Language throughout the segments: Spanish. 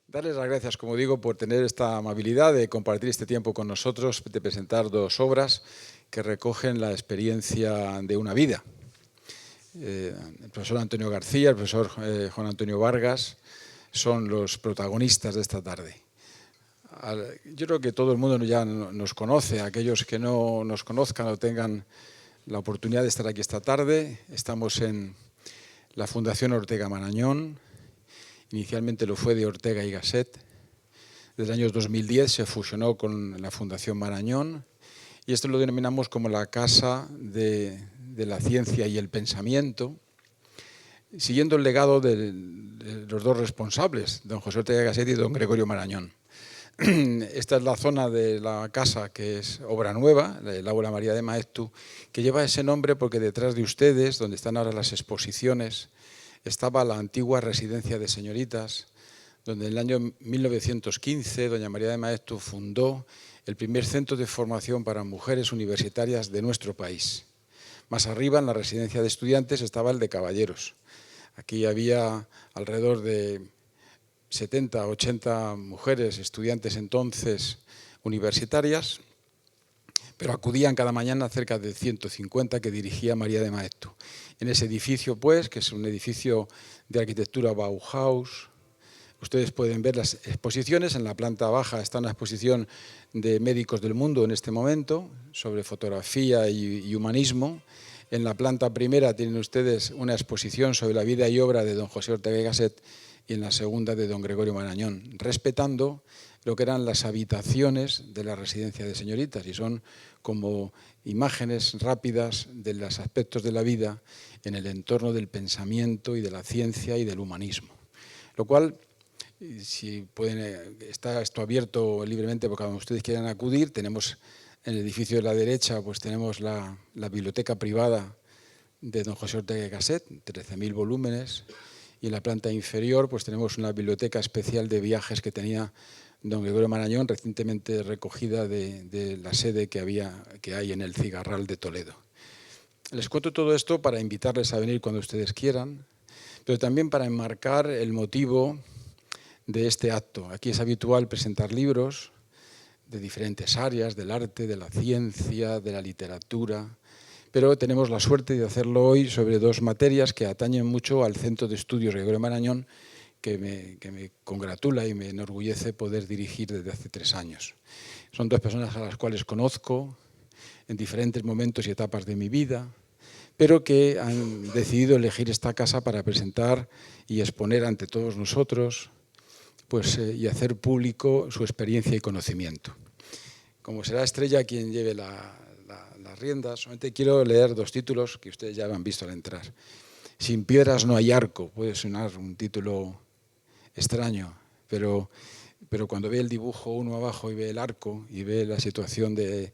Darles las gracias, como digo, por tener esta amabilidad de compartir este tiempo con nosotros, de presentar dos obras que recogen la experiencia de una vida. El profesor Antonio García, el profesor Juan Antonio Vargas son los protagonistas de esta tarde. Yo creo que todo el mundo ya nos conoce. Aquellos que no nos conozcan o tengan la oportunidad de estar aquí esta tarde, estamos en la Fundación Ortega Marañón. Inicialmente lo fue de Ortega y Gasset. Desde el año 2010 se fusionó con la Fundación Marañón y esto lo denominamos como la Casa de la Ciencia y el Pensamiento, siguiendo el legado de los dos responsables, don José Ortega y Gasset y don Gregorio Marañón. Esta es la zona de la casa que es obra nueva, el Aula María de Maeztu, que lleva ese nombre porque detrás de ustedes, donde están ahora las exposiciones, estaba la antigua residencia de señoritas, donde en el año 1915 doña María de Maeztu fundó el primer centro de formación para mujeres universitarias de nuestro país. Más arriba, en la residencia de estudiantes, estaba el de caballeros. Aquí había alrededor de 70, 80 mujeres, estudiantes entonces universitarias, pero acudían cada mañana cerca de 150 que dirigía María de Maeztu. En ese edificio, pues, que es un edificio de arquitectura Bauhaus, ustedes pueden ver las exposiciones. En la planta baja está una exposición de médicos del mundo en este momento, sobre fotografía y humanismo. En la planta primera tienen ustedes una exposición sobre la vida y obra de don José Ortega y Gasset y en la segunda de don Gregorio Marañón, respetando lo que eran las habitaciones de la residencia de señoritas, y son como imágenes rápidas de los aspectos de la vida en el entorno del pensamiento y de la ciencia y del humanismo. Lo cual, si pueden, está esto abierto libremente porque cuando ustedes quieran acudir. Tenemos en el edificio de la derecha, pues tenemos la biblioteca privada de don José Ortega y Gasset, 13.000 volúmenes, y en la planta inferior pues tenemos una biblioteca especial de viajes que tenía don Gregorio Marañón, recientemente recogida de la sede que hay en el Cigarral de Toledo. Les cuento todo esto para invitarles a venir cuando ustedes quieran, pero también para enmarcar el motivo de este acto. Aquí es habitual presentar libros de diferentes áreas, del arte, de la ciencia, de la literatura, pero tenemos la suerte de hacerlo hoy sobre dos materias que atañen mucho al Centro de Estudios Gregorio Marañón, que me congratula y me enorgullece poder dirigir desde hace 3 años. Son dos personas a las cuales conozco en diferentes momentos y etapas de mi vida, pero que han decidido elegir esta casa para presentar y exponer ante todos nosotros, pues, y hacer público su experiencia y conocimiento. Como será Estrella quien lleve las riendas, solamente quiero leer 2 títulos que ustedes ya han visto al entrar. Sin piedras no hay arco, puede sonar un título extraño, pero cuando ve el dibujo uno abajo y ve el arco y ve la situación de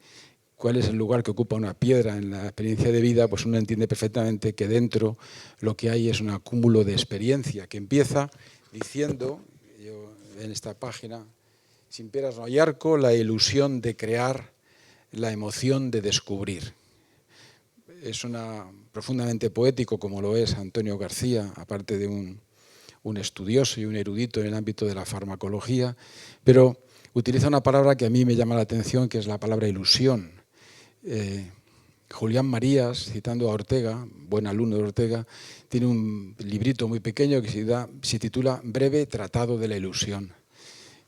cuál es el lugar que ocupa una piedra en la experiencia de vida, pues uno entiende perfectamente que dentro lo que hay es un acúmulo de experiencia que empieza diciendo, yo en esta página, sin piedras no hay arco, la ilusión de crear, la emoción de descubrir. Es profundamente poético, como lo es Antonio García, aparte de un estudioso y un erudito en el ámbito de la farmacología, pero utiliza una palabra que a mí me llama la atención, que es la palabra ilusión. Julián Marías, citando a Ortega, buen alumno de Ortega, tiene un librito muy pequeño que se titula Breve Tratado de la Ilusión.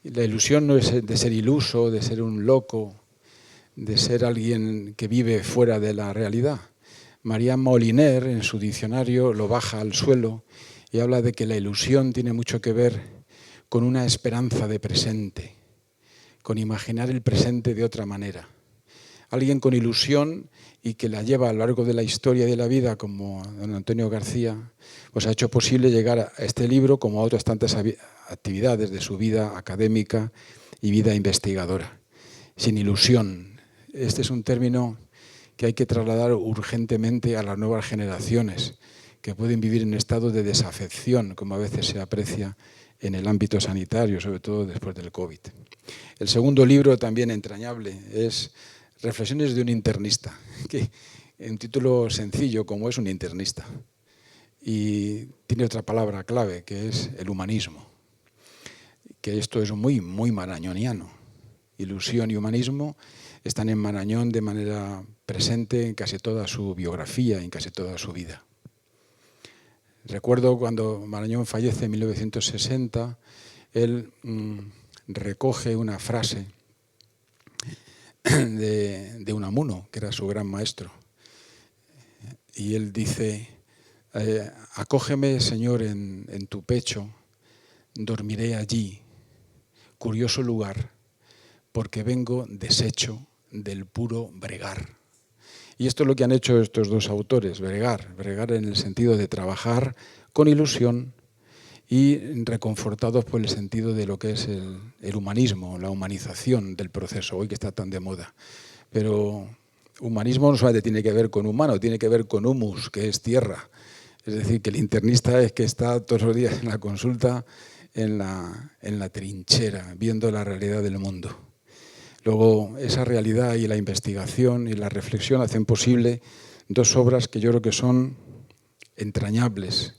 La ilusión no es de ser iluso, de ser un loco, de ser alguien que vive fuera de la realidad. Marian Moliner, en su diccionario, lo baja al suelo y habla de que la ilusión tiene mucho que ver con una esperanza de presente, con imaginar el presente de otra manera. Alguien con ilusión y que la lleva a lo largo de la historia y de la vida, como don Antonio García, pues ha hecho posible llegar a este libro, como a otras tantas actividades de su vida académica y vida investigadora. Sin ilusión. Este es un término que hay que trasladar urgentemente a las nuevas generaciones, que pueden vivir en estado de desafección, como a veces se aprecia en el ámbito sanitario, sobre todo después del COVID. El segundo libro, también entrañable, es Reflexiones de un internista, que es un título sencillo, como es un internista. Y tiene otra palabra clave, que es el humanismo. que esto es muy marañoniano. Ilusión y humanismo están en Marañón de manera presente en casi toda su biografía, en casi toda su vida. Recuerdo cuando Marañón fallece en 1960, él recoge una frase de Unamuno, que era su gran maestro. Y él dice: acógeme, Señor, en tu pecho, dormiré allí, curioso lugar, porque vengo deshecho del puro bregar. Y esto es lo que han hecho estos dos autores, bregar en el sentido de trabajar con ilusión y reconfortados por el sentido de lo que es el humanismo, la humanización del proceso, hoy que está tan de moda. Pero humanismo no solamente tiene que ver con humano, tiene que ver con humus, que es tierra. Es decir, que el internista es que está todos los días en la consulta, en la trinchera, viendo la realidad del mundo. Luego, esa realidad y la investigación y la reflexión hacen posible dos obras que yo creo que son entrañables,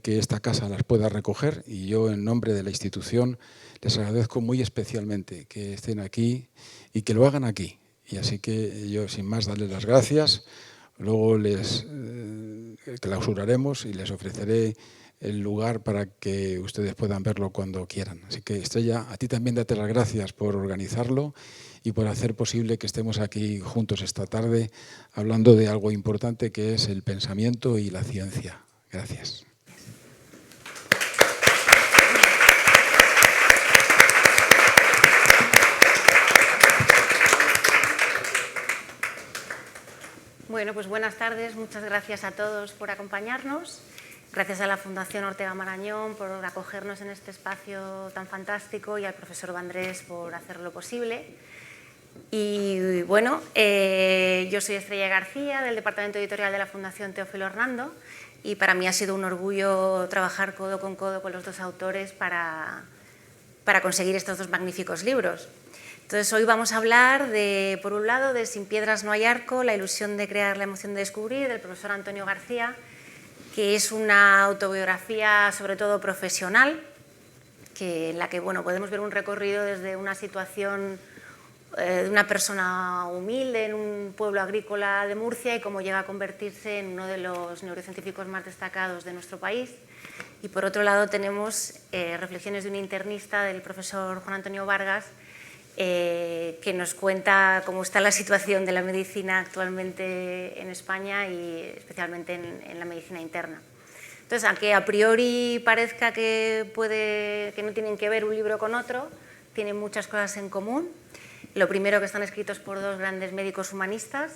que esta casa las pueda recoger, y yo, en nombre de la institución, les agradezco muy especialmente que estén aquí y que lo hagan aquí. Y así que yo, sin más, darles las gracias. Luego les clausuraremos y les ofreceré el lugar para que ustedes puedan verlo cuando quieran. Así que, Estrella, a ti también date las gracias por organizarlo y por hacer posible que estemos aquí juntos esta tarde hablando de algo importante, que es el pensamiento y la ciencia. Gracias. Bueno, pues buenas tardes. Muchas gracias a todos por acompañarnos. Gracias a la Fundación Ortega Marañón por acogernos en este espacio tan fantástico y al profesor Vandrés por hacerlo posible. Y bueno, yo soy Estrella García, del Departamento Editorial de la Fundación Teófilo Hernando, y para mí ha sido un orgullo trabajar codo con los dos autores para conseguir estos dos magníficos libros. Entonces, hoy vamos a hablar, por un lado, de Sin piedras no hay arco, la ilusión de crear, la emoción de descubrir, del profesor Antonio García, que es una autobiografía sobre todo profesional, en la que podemos ver un recorrido desde una situación de una persona humilde en un pueblo agrícola de Murcia y cómo llega a convertirse en uno de los neurocientíficos más destacados de nuestro país. Y por otro lado tenemos reflexiones de un internista, del profesor Juan Antonio Vargas, que nos cuenta cómo está la situación de la medicina actualmente en España y especialmente en la medicina interna. Entonces, aunque a priori parezca que no tienen que ver un libro con otro, tienen muchas cosas en común. Lo primero, que están escritos por dos grandes médicos humanistas,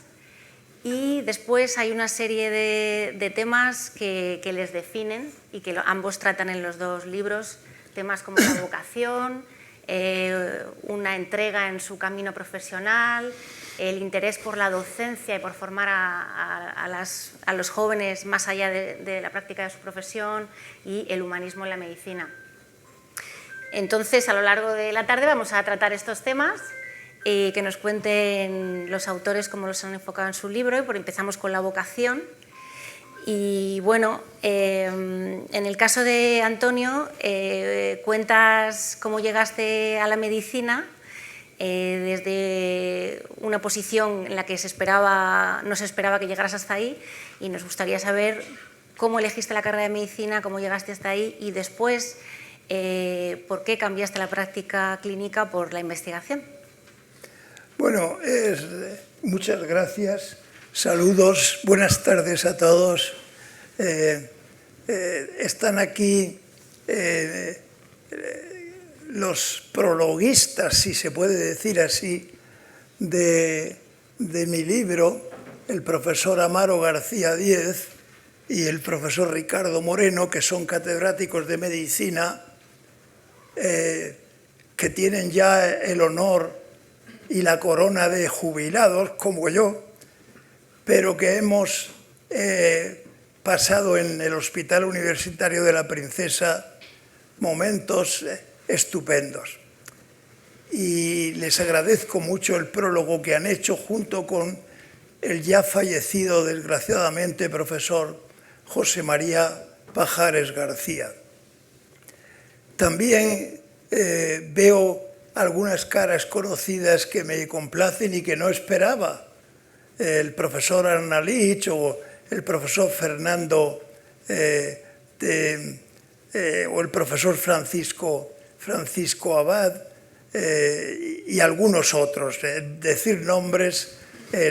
y después hay una serie de temas que les definen y que ambos tratan en los dos libros, temas como la vocación, una entrega en su camino profesional, el interés por la docencia y por formar a los jóvenes más allá de la práctica de su profesión, y el humanismo en la medicina. Entonces, a lo largo de la tarde vamos a tratar estos temas, que nos cuenten los autores cómo los han enfocado en su libro, y empezamos con la vocación. Y bueno, en el caso de Antonio, cuentas cómo llegaste a la medicina desde una posición en la que no se esperaba que llegaras hasta ahí, y nos gustaría saber cómo elegiste la carrera de medicina, cómo llegaste hasta ahí, y después por qué cambiaste la práctica clínica por la investigación. Bueno, muchas gracias. Saludos, buenas tardes a todos. Están aquí los prologuistas, si se puede decir así, de mi libro, el profesor Amaro García Díez y el profesor Ricardo Moreno, que son catedráticos de medicina, que tienen ya el honor y la corona de jubilados, como yo, pero que hemos pasado en el Hospital Universitario de la Princesa momentos estupendos. Y les agradezco mucho el prólogo que han hecho junto con el ya fallecido, desgraciadamente, profesor José María Pajares García. También veo algunas caras conocidas que me complacen y que no esperaba. El profesor Arnalich o el profesor Fernando o el profesor Francisco Abad y algunos otros. Decir nombres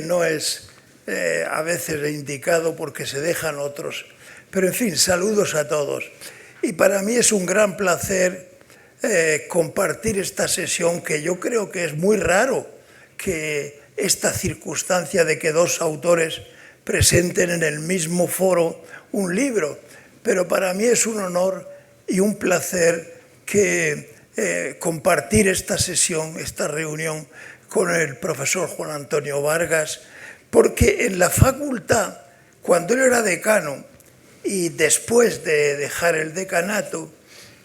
no es a veces indicado porque se dejan otros. Pero en fin, saludos a todos. Y para mí es un gran placer compartir esta sesión, que yo creo que es muy raro que esta circunstancia de que dos autores presenten en el mismo foro un libro. Pero para mí es un honor y un placer compartir esta sesión, esta reunión con el profesor Juan Antonio Vargas, porque en la facultad, cuando él era decano y después de dejar el decanato,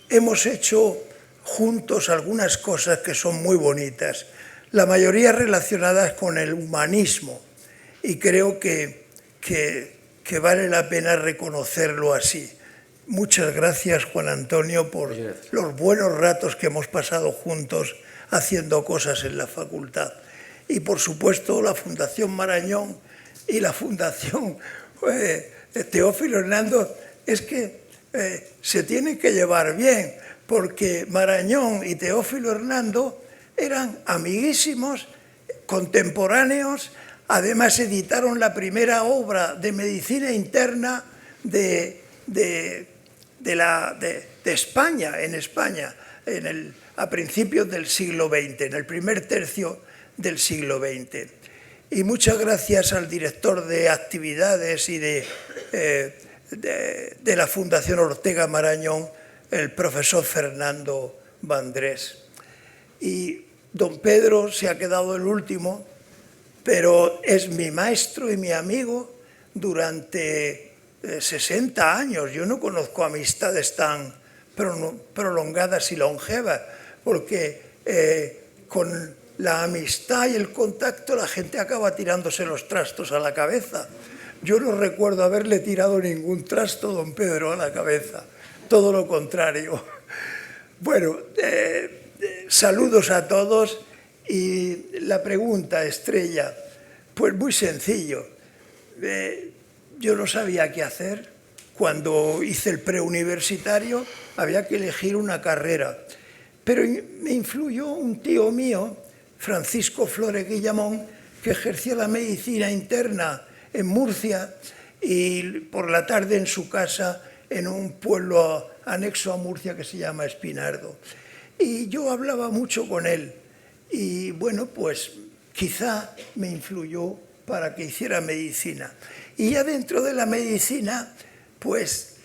hemos hecho juntos algunas cosas que son muy bonitas, la mayoría relacionadas con el humanismo, y creo que vale la pena reconocerlo así. Muchas gracias, Juan Antonio, por los buenos ratos que hemos pasado juntos haciendo cosas en la facultad. Y, por supuesto, la Fundación Marañón y la Fundación Teófilo Hernando, es que se tienen que llevar bien, porque Marañón y Teófilo Hernando eran amiguísimos, contemporáneos. Además, editaron la primera obra de medicina interna de España, en España, a principios del siglo XX, en el primer tercio del siglo XX. Y muchas gracias al director de actividades y de la Fundación Ortega Marañón, el profesor Fernando Vandrés. Y don Pedro se ha quedado el último, pero es mi maestro y mi amigo durante 60 años. Yo no conozco amistades tan prolongadas y longevas, porque con la amistad y el contacto la gente acaba tirándose los trastos a la cabeza. Yo no recuerdo haberle tirado ningún trasto a don Pedro a la cabeza, todo lo contrario. Bueno, saludos a todos. Y la pregunta estrella, pues muy sencillo. Yo no sabía qué hacer. Cuando hice el preuniversitario había que elegir una carrera. Pero me influyó un tío mío, Francisco Flores Guillamón, que ejercía la medicina interna en Murcia y por la tarde en su casa en un pueblo anexo a Murcia que se llama Espinardo. Y yo hablaba mucho con él. Y bueno, pues quizá me influyó para que hiciera medicina. Y ya dentro de la medicina, pues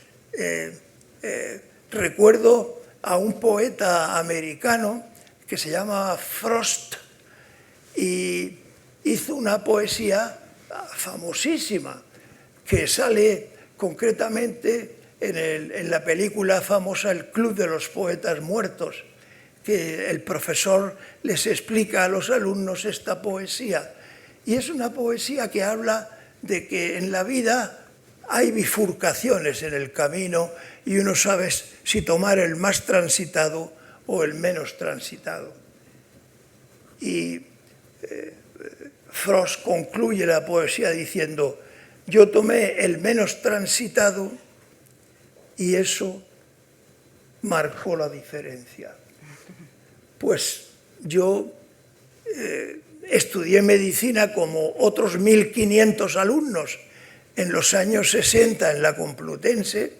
recuerdo a un poeta americano que se llama Frost y hizo una poesía famosísima que sale concretamente en la película famosa El Club de los Poetas Muertos, que el profesor les explica a los alumnos esta poesía. Y es una poesía que habla de que en la vida hay bifurcaciones en el camino y uno sabe si tomar el más transitado o el menos transitado. Y Frost concluye la poesía diciendo: yo tomé el menos transitado y eso marcó la diferencia. Pues yo estudié medicina como otros 1.500 alumnos en los años 60 en la Complutense,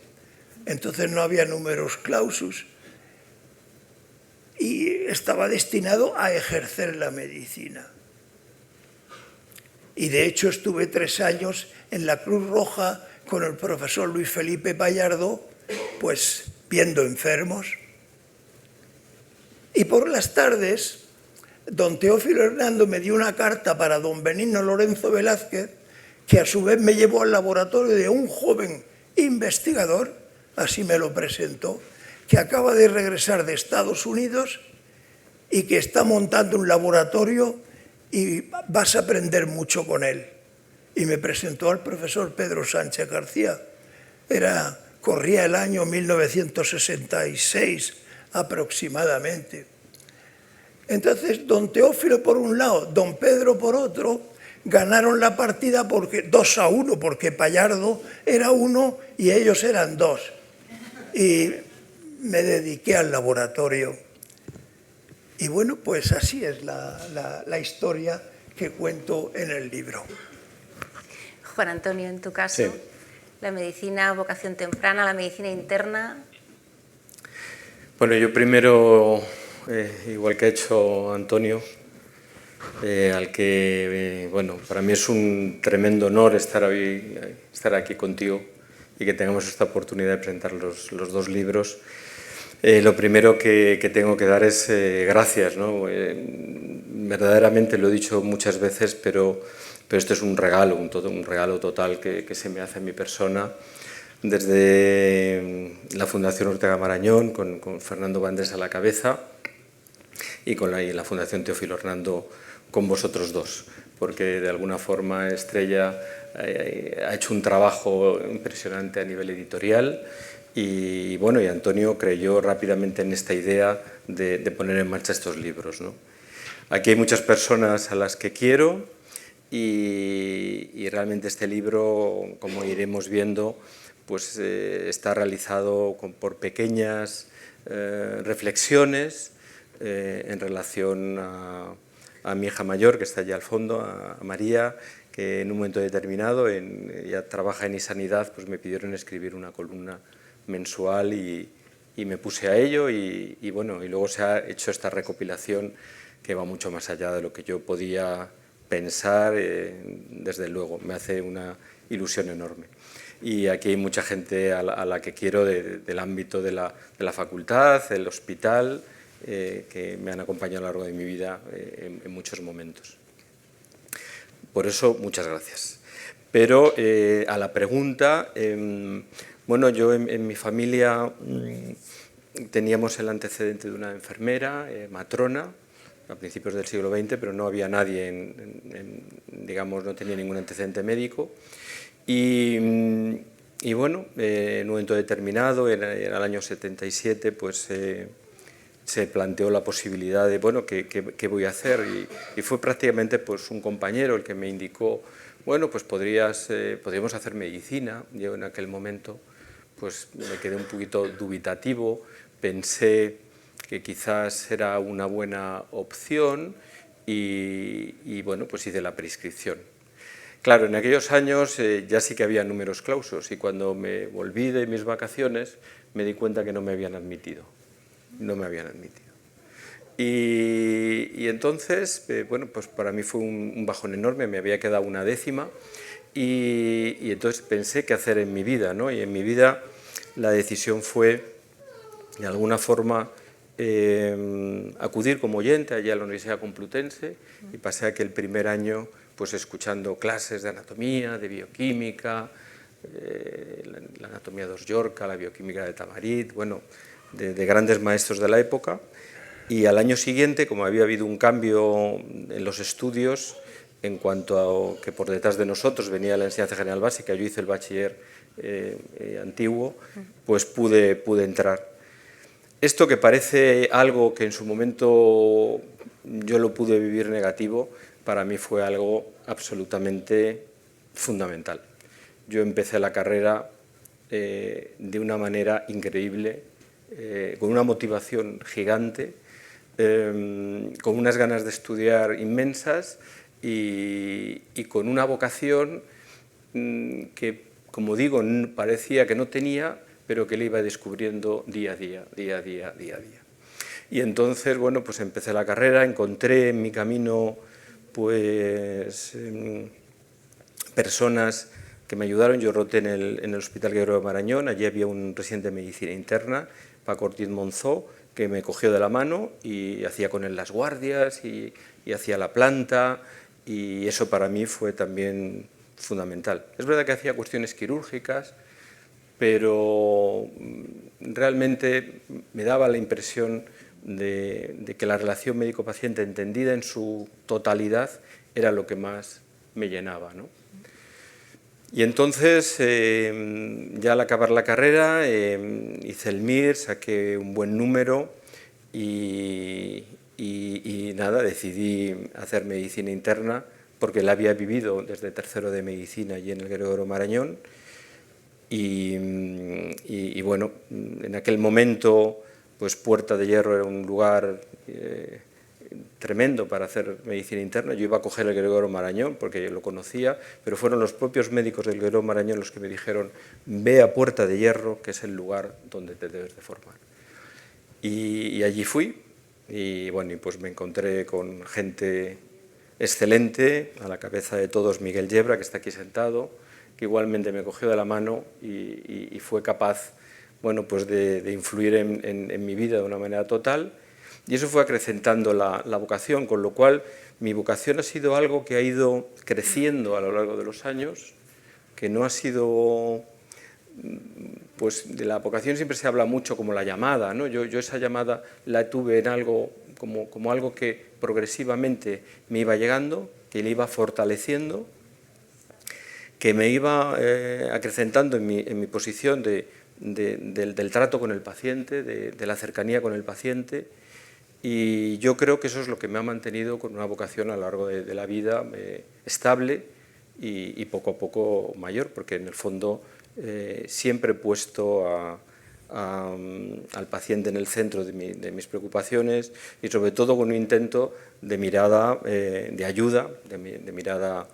entonces no había numerus clausus, y estaba destinado a ejercer la medicina. Y de hecho estuve 3 años en la Cruz Roja con el profesor Luis Felipe Pallardo, pues viendo enfermos. Y por las tardes, don Teófilo Hernando me dio una carta para don Benigno Lorenzo Velázquez, que a su vez me llevó al laboratorio de un joven investigador, así me lo presentó, que acaba de regresar de Estados Unidos y que está montando un laboratorio y vas a aprender mucho con él. Y me presentó al profesor Pedro Sánchez García. Corría el año 1966, aproximadamente. Entonces, don Teófilo por un lado, don Pedro por otro, ganaron la partida 2-1, porque Pallardo era 1 y ellos eran 2. Y me dediqué al laboratorio. Y bueno, pues así es la historia que cuento en el libro. Juan Antonio, en tu caso, sí. La medicina, vocación temprana, la medicina interna. Bueno, yo primero, igual que ha hecho Antonio, al que, bueno, para mí es un tremendo honor estar aquí contigo y que tengamos esta oportunidad de presentar los dos libros. Lo primero que tengo que dar es gracias, ¿no? Verdaderamente lo he dicho muchas veces, pero esto es un regalo, un regalo total que se me hace a mi persona. Desde la Fundación Ortega Marañón, con Fernando Vandrés a la cabeza, y con la Fundación Teófilo Hernando con vosotros dos, porque de alguna forma Estrella ha hecho un trabajo impresionante a nivel editorial. Y bueno, y Antonio creyó rápidamente en esta idea de poner en marcha estos libros, ¿no? Aquí hay muchas personas a las que quiero y realmente este libro, como iremos viendo, pues está realizado por pequeñas reflexiones en relación a mi hija mayor, que está allá al fondo, a María, que en un momento determinado, ella trabaja en iSanidad, pues me pidieron escribir una columna mensual y me puse a ello y bueno, y luego se ha hecho esta recopilación que va mucho más allá de lo que yo podía pensar, desde luego, me hace una ilusión enorme. Y aquí hay mucha gente a la que quiero del ámbito de la facultad, del hospital, que me han acompañado a lo largo de mi vida en muchos momentos. Por eso, muchas gracias. Pero a la pregunta, bueno, yo en mi familia teníamos el antecedente de una enfermera, matrona, a principios del siglo XX, pero no había nadie, digamos, no tenía ningún antecedente médico. Y bueno, en un momento determinado, en el año 77, pues se planteó la posibilidad de, bueno, ¿qué voy a hacer? Y fue prácticamente pues, un compañero el que me indicó, bueno, pues podríamos hacer medicina. Yo en aquel momento pues me quedé un poquito dubitativo, pensé que quizás era una buena opción y bueno, pues hice la prescripción. Claro, en aquellos años ya sí que había números clausos y cuando me volví de mis vacaciones me di cuenta que no me habían admitido. No me habían admitido. Y entonces, bueno, pues para mí fue un bajón enorme, me había quedado una décima y entonces pensé qué hacer en mi vida, ¿no? Y en mi vida la decisión fue, de alguna forma, acudir como oyente allá a la Universidad Complutense y pasé aquel primer año pues escuchando clases de anatomía, de bioquímica, la anatomía de Llorca, la bioquímica de Tamarit, bueno, de grandes maestros de la época. Y al año siguiente, como había habido un cambio en los estudios, en cuanto a que por detrás de nosotros venía la enseñanza general básica, yo hice el bachiller antiguo, pues pude entrar. Esto que parece algo que en su momento yo lo pude vivir negativo, para mí fue algo absolutamente fundamental. Yo empecé la carrera de una manera increíble, con una motivación gigante, con unas ganas de estudiar inmensas y con una vocación que, como digo, parecía que no tenía, pero que le iba descubriendo día a día. Y entonces, bueno, pues empecé la carrera, encontré en mi camino pues personas que me ayudaron. Yo roté en el Hospital Guerrero de Marañón, allí había un residente de medicina interna, Paco Ortiz Monzó, que me cogió de la mano y hacía con él las guardias y hacía la planta, y eso para mí fue también fundamental. Es verdad que hacía cuestiones quirúrgicas, pero realmente me daba la impresión de que la relación médico-paciente entendida en su totalidad era lo que más me llenaba, ¿no? Y entonces, ya al acabar la carrera, hice el MIR, saqué un buen número y nada, decidí hacer medicina interna porque la había vivido desde tercero de medicina allí en el Gregorio Marañón y bueno, en aquel momento pues Puerta de Hierro era un lugar tremendo para hacer medicina interna. Yo iba a coger el Gregorio Marañón porque lo conocía, pero fueron los propios médicos del Gregorio Marañón los que me dijeron: ve a Puerta de Hierro, que es el lugar donde te debes de formar. Y allí fui y bueno, pues me encontré con gente excelente, a la cabeza de todos Miguel Yebra, que está aquí sentado, que igualmente me cogió de la mano y fue capaz, bueno, pues de influir en mi vida de una manera total, y eso fue acrecentando la vocación, con lo cual mi vocación ha sido algo que ha ido creciendo a lo largo de los años, que no ha sido... Pues de la vocación siempre se habla mucho como la llamada, ¿no? Yo esa llamada la tuve en algo como algo que progresivamente me iba llegando, que le iba fortaleciendo, que me iba acrecentando en mi posición del trato con el paciente, de la cercanía con el paciente, y yo creo que eso es lo que me ha mantenido con una vocación a lo largo de la vida estable y poco a poco mayor, porque en el fondo siempre he puesto al paciente en el centro de mis preocupaciones y sobre todo con un intento de mirada de ayuda, de mirada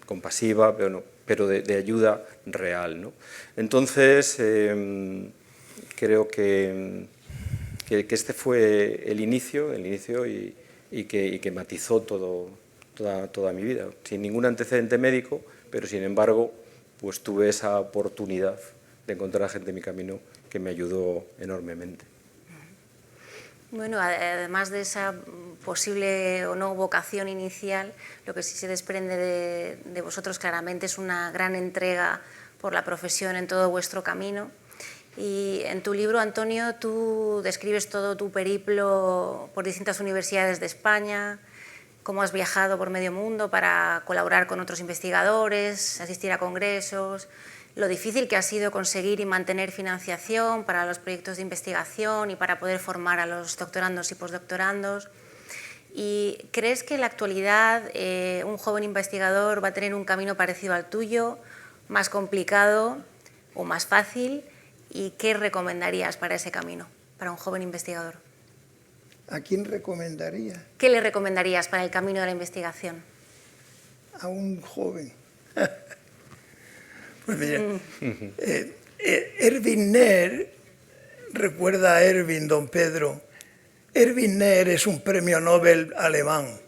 compasiva, pero de ayuda real, ¿no? Entonces, creo que este fue el inicio y que matizó toda mi vida, sin ningún antecedente médico, pero sin embargo pues tuve esa oportunidad de encontrar a gente en mi camino que me ayudó enormemente. Bueno, además de esa posible o no vocación inicial, lo que sí se desprende de vosotros claramente es una gran entrega por la profesión en todo vuestro camino. Y en tu libro, Antonio, tú describes todo tu periplo por distintas universidades de España, cómo has viajado por medio mundo para colaborar con otros investigadores, asistir a congresos, lo difícil que ha sido conseguir y mantener financiación para los proyectos de investigación y para poder formar a los doctorandos y postdoctorandos. ¿Y crees que en la actualidad un joven investigador va a tener un camino parecido al tuyo, más complicado o más fácil? ¿Y qué recomendarías para ese camino, para un joven investigador? ¿A quién recomendaría? ¿Qué le recomendarías para el camino de la investigación? A un joven. Pues mira, Erwin Näher, recuerda a Erwin, don Pedro. Erwin Näher es un premio Nobel alemán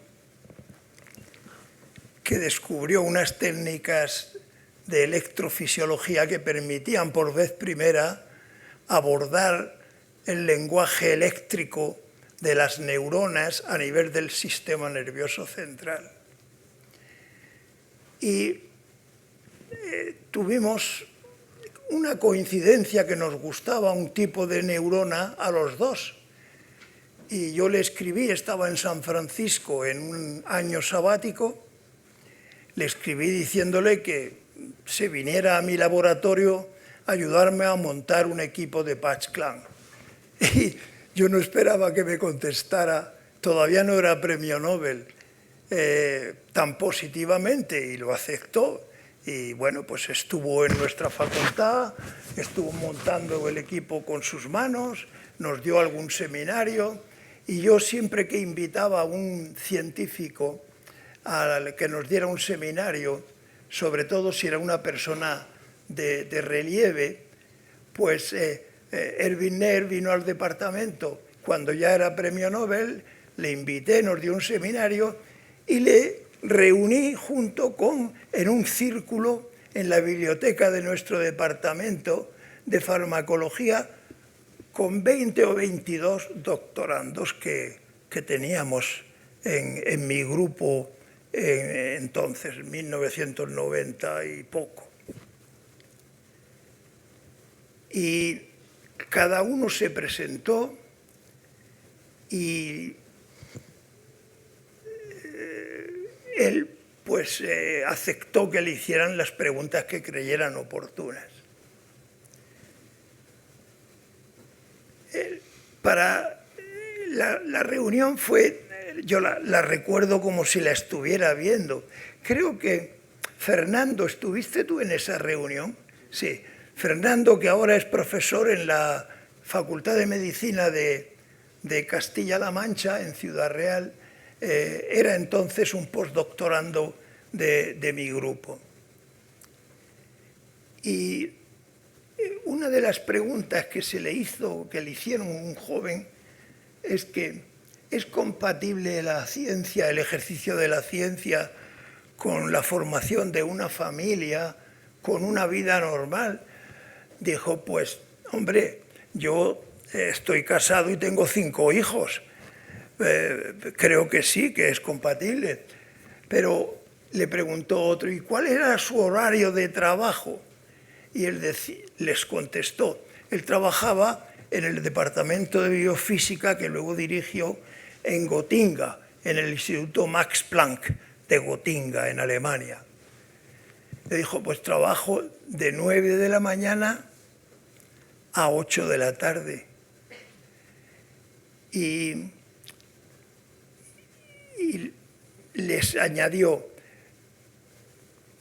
que descubrió unas técnicas de electrofisiología que permitían por vez primera abordar el lenguaje eléctrico de las neuronas a nivel del sistema nervioso central. Y tuvimos una coincidencia que nos gustaba un tipo de neurona a los dos. Y yo le escribí, estaba en San Francisco en un año sabático, le escribí diciéndole que se viniera a mi laboratorio a ayudarme a montar un equipo de PatchClan. Y yo no esperaba que me contestara, todavía no era premio Nobel, tan positivamente, y lo aceptó. Y bueno, pues estuvo en nuestra facultad, estuvo montando el equipo con sus manos, nos dio algún seminario, y yo siempre que invitaba a un científico a que nos diera un seminario, sobre todo si era una persona de relieve, pues Erwin Näher vino al departamento cuando ya era premio Nobel, le invité, nos dio un seminario y le reuní junto con, en un círculo en la biblioteca de nuestro departamento de farmacología, con 20 o 22 doctorandos que teníamos en mi grupo entonces, 1990 y poco. Y cada uno se presentó y él pues aceptó que le hicieran las preguntas que creyeran oportunas. La reunión fue, yo la recuerdo como si la estuviera viendo. Creo que, Fernando, ¿estuviste tú en esa reunión? Sí. Fernando, que ahora es profesor en la Facultad de Medicina de Castilla-La Mancha, en Ciudad Real, era entonces un postdoctorando de mi grupo. Y una de las preguntas que se le hizo, que le hicieron a un joven, es que ¿es compatible la ciencia, el ejercicio de la ciencia, con la formación de una familia, con una vida normal? Dijo, pues, hombre, yo estoy casado y tengo 5 hijos. Creo que sí, que es compatible. Pero le preguntó otro, ¿y cuál era su horario de trabajo? Y él les contestó, él trabajaba en el departamento de biofísica que luego dirigió en Gotinga, en el Instituto Max Planck de Gotinga, en Alemania. Le dijo, pues trabajo de 9 de la mañana a 8 de la tarde. Y les añadió,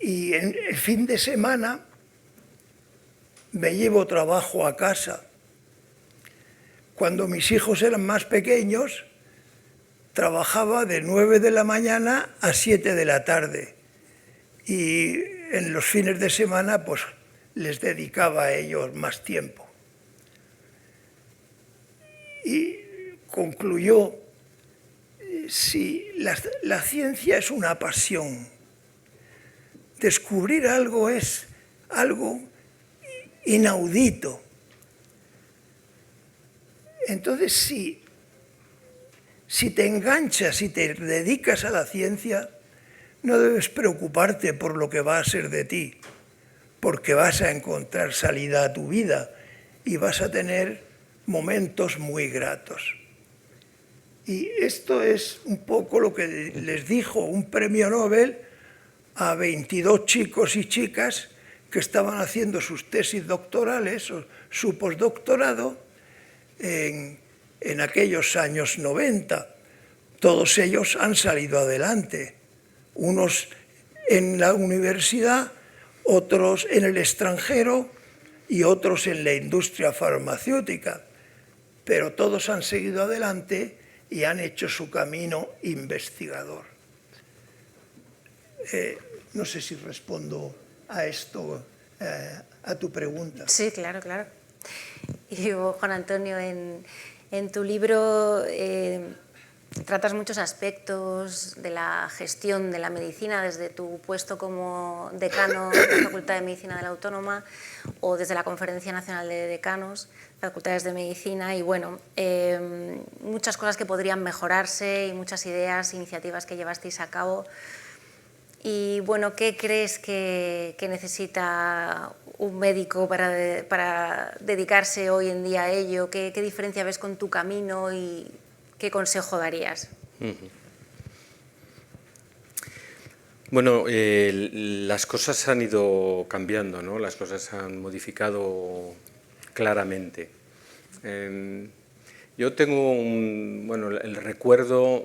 y en el fin de semana me llevo trabajo a casa. Cuando mis hijos eran más pequeños, trabajaba de 9 de la mañana a 7 de la tarde. Y en los fines de semana, pues, les dedicaba a ellos más tiempo. Y concluyó, si la ciencia es una pasión, descubrir algo es algo inaudito. Entonces, si te enganchas, si te dedicas a la ciencia, no debes preocuparte por lo que va a ser de ti, porque vas a encontrar salida a tu vida y vas a tener momentos muy gratos. Y esto es un poco lo que les dijo un premio Nobel a 22 chicos y chicas que estaban haciendo sus tesis doctorales o su postdoctorado en aquellos años 90. Todos ellos han salido adelante, unos en la universidad, otros en el extranjero y otros en la industria farmacéutica, pero todos han seguido adelante y han hecho su camino investigador. No sé si respondo a esto, a tu pregunta. Sí, claro, claro. Y Juan Antonio, en tu libro tratas muchos aspectos de la gestión de la medicina desde tu puesto como decano de la Facultad de Medicina de la Autónoma o desde la Conferencia Nacional de Decanos, Facultades de Medicina, y bueno, muchas cosas que podrían mejorarse y muchas ideas, iniciativas que llevasteis a cabo. Y bueno, ¿qué crees que necesita un médico para dedicarse hoy en día a ello? ¿Qué diferencia ves con tu camino y qué consejo darías? Bueno, las cosas han ido cambiando, ¿no? Las cosas se han modificado claramente. Yo tengo el recuerdo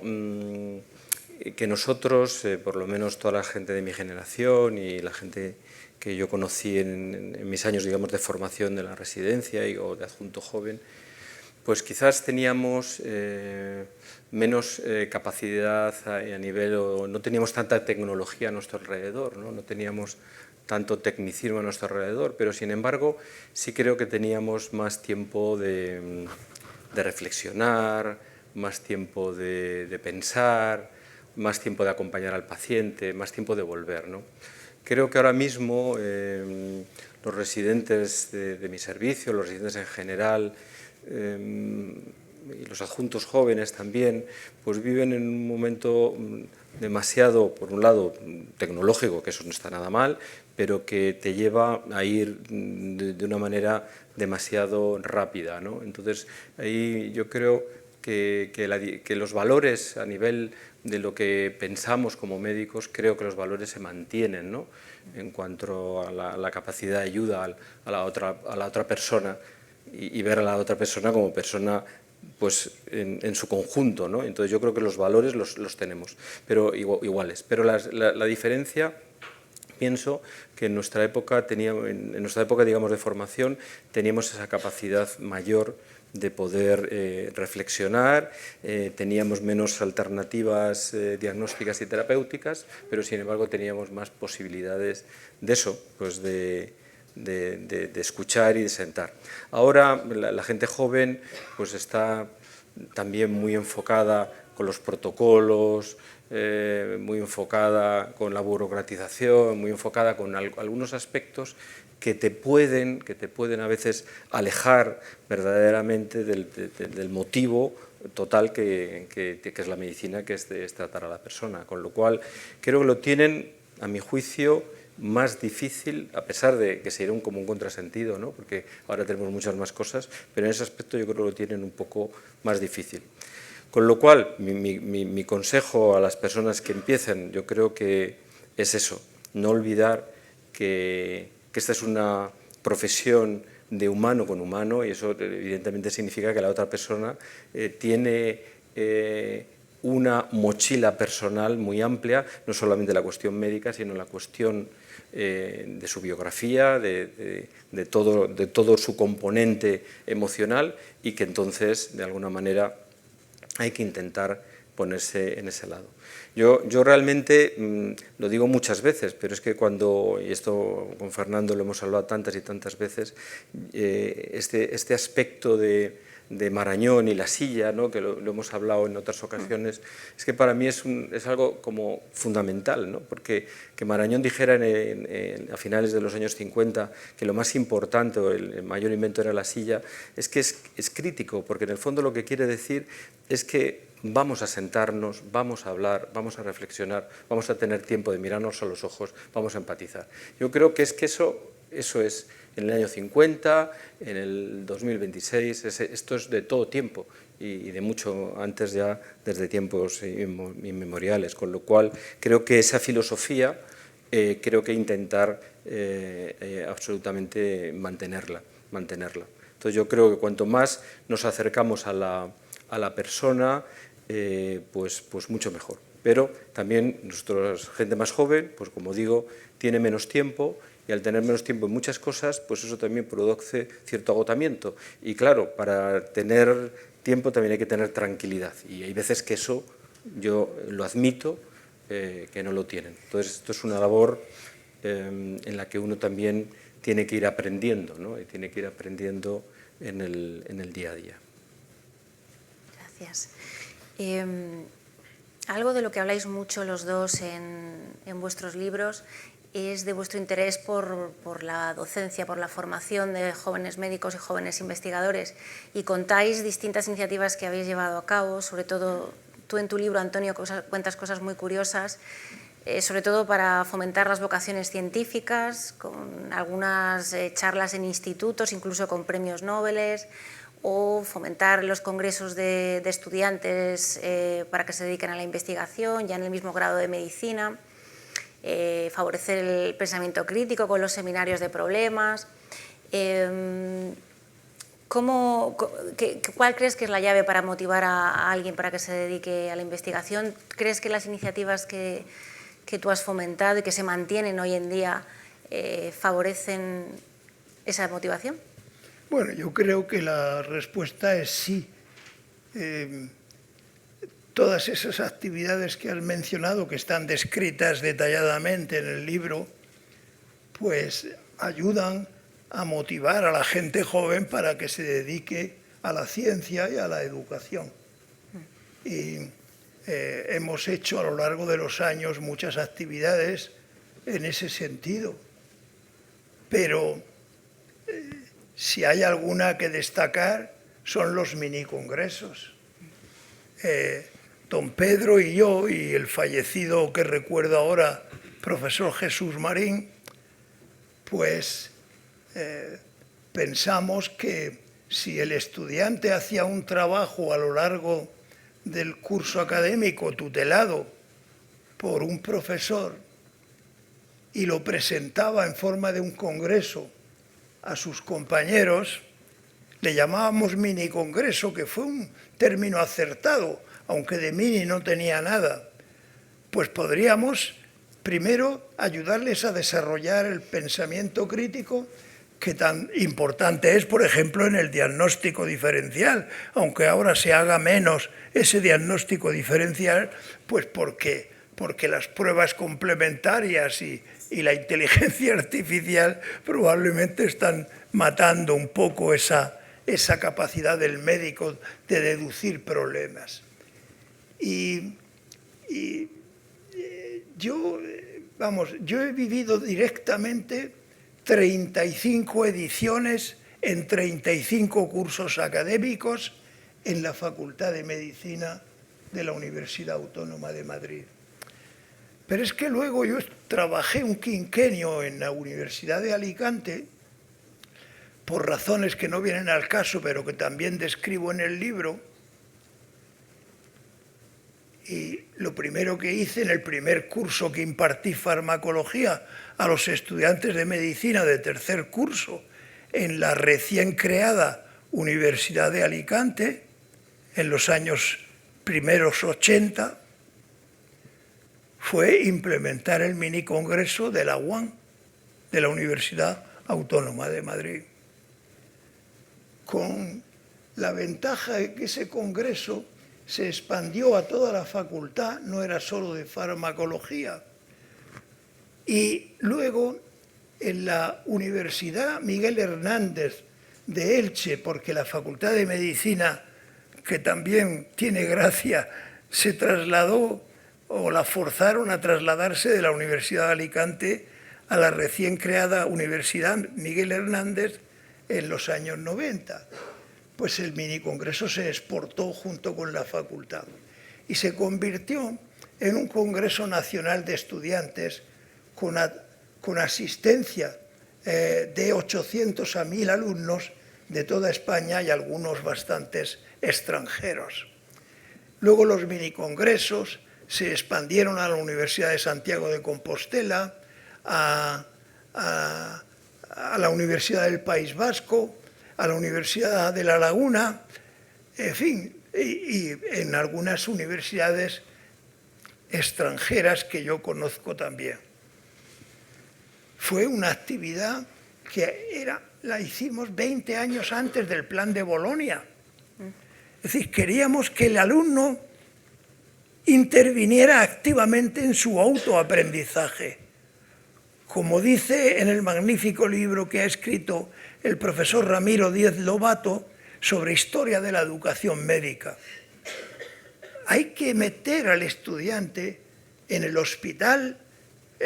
que nosotros, por lo menos toda la gente de mi generación y la gente que yo conocí en mis años, digamos, de formación de la residencia o de adjunto joven, pues quizás teníamos menos capacidad a nivel, o no teníamos tanta tecnología a nuestro alrededor, no teníamos tanto tecnicismo a nuestro alrededor, pero sin embargo sí creo que teníamos más tiempo de reflexionar, más tiempo de pensar, más tiempo de acompañar al paciente, más tiempo de volver, ¿no? Creo que ahora mismo los residentes de mi servicio, los residentes en general, y los adjuntos jóvenes también, pues viven en un momento demasiado, por un lado, tecnológico, que eso no está nada mal, pero que te lleva a ir de una manera demasiado rápida, ¿no? Entonces, ahí yo creo que los valores a nivel de lo que pensamos como médicos, creo que los valores se mantienen, ¿no? En cuanto a la capacidad de ayuda a la otra persona y ver a la otra persona como persona pues en su conjunto, ¿no? Entonces yo creo que los valores los tenemos, pero iguales. Pero la diferencia, pienso que en nuestra época, digamos, de formación, teníamos esa capacidad mayor de poder reflexionar, teníamos menos alternativas diagnósticas y terapéuticas, pero sin embargo teníamos más posibilidades de eso, pues de escuchar y de sentar. Ahora la gente joven pues está también muy enfocada con los protocolos, muy enfocada con la burocratización, muy enfocada con algunos aspectos que te pueden a veces alejar verdaderamente del motivo total que es la medicina, que es tratar a la persona. Con lo cual creo que lo tienen, a mi juicio, más difícil, a pesar de que sería como un contrasentido, ¿no? Porque ahora tenemos muchas más cosas, pero en ese aspecto yo creo que lo tienen un poco más difícil. Con lo cual, mi consejo a las personas que empiecen, yo creo que es eso, no olvidar que esta es una profesión de humano con humano, y eso evidentemente significa que la otra persona tiene una mochila personal muy amplia, no solamente la cuestión médica, sino la cuestión de su biografía, de todo su componente emocional, y que entonces, de alguna manera, hay que intentar ponerse en ese lado. Yo realmente, lo digo muchas veces, pero es que y esto con Fernando lo hemos hablado tantas y tantas veces, este aspecto de Marañón y la silla, ¿no? Que lo hemos hablado en otras ocasiones, es que para mí es algo como fundamental, ¿no? Porque que Marañón dijera a finales de los años 50 que lo más importante o el mayor invento era la silla, es que es crítico, porque en el fondo lo que quiere decir es que vamos a sentarnos, vamos a hablar, vamos a reflexionar, vamos a tener tiempo de mirarnos a los ojos, vamos a empatizar. Yo creo que eso es en el año 50, en el 2026, esto es de todo tiempo y de mucho antes ya, desde tiempos inmemoriales, con lo cual creo que esa filosofía creo que intentar absolutamente mantenerla. Entonces yo creo que cuanto más nos acercamos a la persona, pues mucho mejor. Pero también nuestra gente más joven, pues como digo, tiene menos tiempo, y al tener menos tiempo en muchas cosas, pues eso también produce cierto agotamiento. Y claro, para tener tiempo también hay que tener tranquilidad, y hay veces que eso, yo lo admito, que no lo tienen. Entonces esto es una labor en la que uno también tiene que ir aprendiendo, ¿no? Y tiene que ir aprendiendo en el día a día. Gracias. Algo de lo que habláis mucho los dos en vuestros libros es de vuestro interés por la docencia, por la formación de jóvenes médicos y jóvenes investigadores, y contáis distintas iniciativas que habéis llevado a cabo, sobre todo tú en tu libro, Antonio, cuentas cosas muy curiosas, sobre todo para fomentar las vocaciones científicas, con algunas charlas en institutos, incluso con premios Nobel, o fomentar los congresos de estudiantes para que se dediquen a la investigación, ya en el mismo grado de medicina, favorecer el pensamiento crítico con los seminarios de problemas. ¿Cuál crees que es la llave para motivar a alguien para que se dedique a la investigación? ¿Crees que las iniciativas que tú has fomentado y que se mantienen hoy en día favorecen esa motivación? Bueno, yo creo que la respuesta es sí. Todas esas actividades que has mencionado, que están descritas detalladamente en el libro, pues ayudan a motivar a la gente joven para que se dedique a la ciencia y a la educación. Y hemos hecho a lo largo de los años muchas actividades en ese sentido, pero si hay alguna que destacar son los minicongresos. Don Pedro y yo, y el fallecido que recuerdo ahora, profesor Jesús Marín, pues pensamos que si el estudiante hacía un trabajo a lo largo del curso académico tutelado por un profesor y lo presentaba en forma de un congreso a sus compañeros, le llamábamos mini congreso, que fue un término acertado, aunque de mini no tenía nada, pues podríamos primero ayudarles a desarrollar el pensamiento crítico, que tan importante es, por ejemplo, en el diagnóstico diferencial, aunque ahora se haga menos ese diagnóstico diferencial, pues porque las pruebas complementarias y la inteligencia artificial probablemente están matando un poco esa capacidad del médico de deducir problemas. Yo he vivido directamente 35 ediciones en 35 cursos académicos en la Facultad de Medicina de la Universidad Autónoma de Madrid. Pero es que luego yo trabajé un quinquenio en la Universidad de Alicante, por razones que no vienen al caso, pero que también describo en el libro. Y lo primero que hice en el primer curso que impartí farmacología a los estudiantes de medicina de tercer curso en la recién creada Universidad de Alicante, en los años primeros 80, fue implementar el mini congreso de la UAM, de la Universidad Autónoma de Madrid, con la ventaja de que ese congreso se expandió a toda la facultad, no era solo de farmacología. Y luego en la Universidad Miguel Hernández de Elche, porque la Facultad de Medicina, que también tiene gracia, se trasladó o la forzaron a trasladarse de la Universidad de Alicante a la recién creada Universidad Miguel Hernández en los años 90. Pues el mini congreso se exportó junto con la facultad y se convirtió en un congreso nacional de estudiantes con asistencia de 800 a 1000 alumnos de toda España y algunos bastantes extranjeros. Luego los mini congresos se expandieron a la Universidad de Santiago de Compostela, a la Universidad del País Vasco, a la Universidad de La Laguna, en fin, y en algunas universidades extranjeras que yo conozco también. Fue una actividad que la hicimos 20 años antes del Plan de Bolonia. Es decir, queríamos que el alumno interviniera activamente en su autoaprendizaje. Como dice en el magnífico libro que ha escrito el profesor Ramiro Díez Lobato sobre historia de la educación médica, hay que meter al estudiante en el hospital,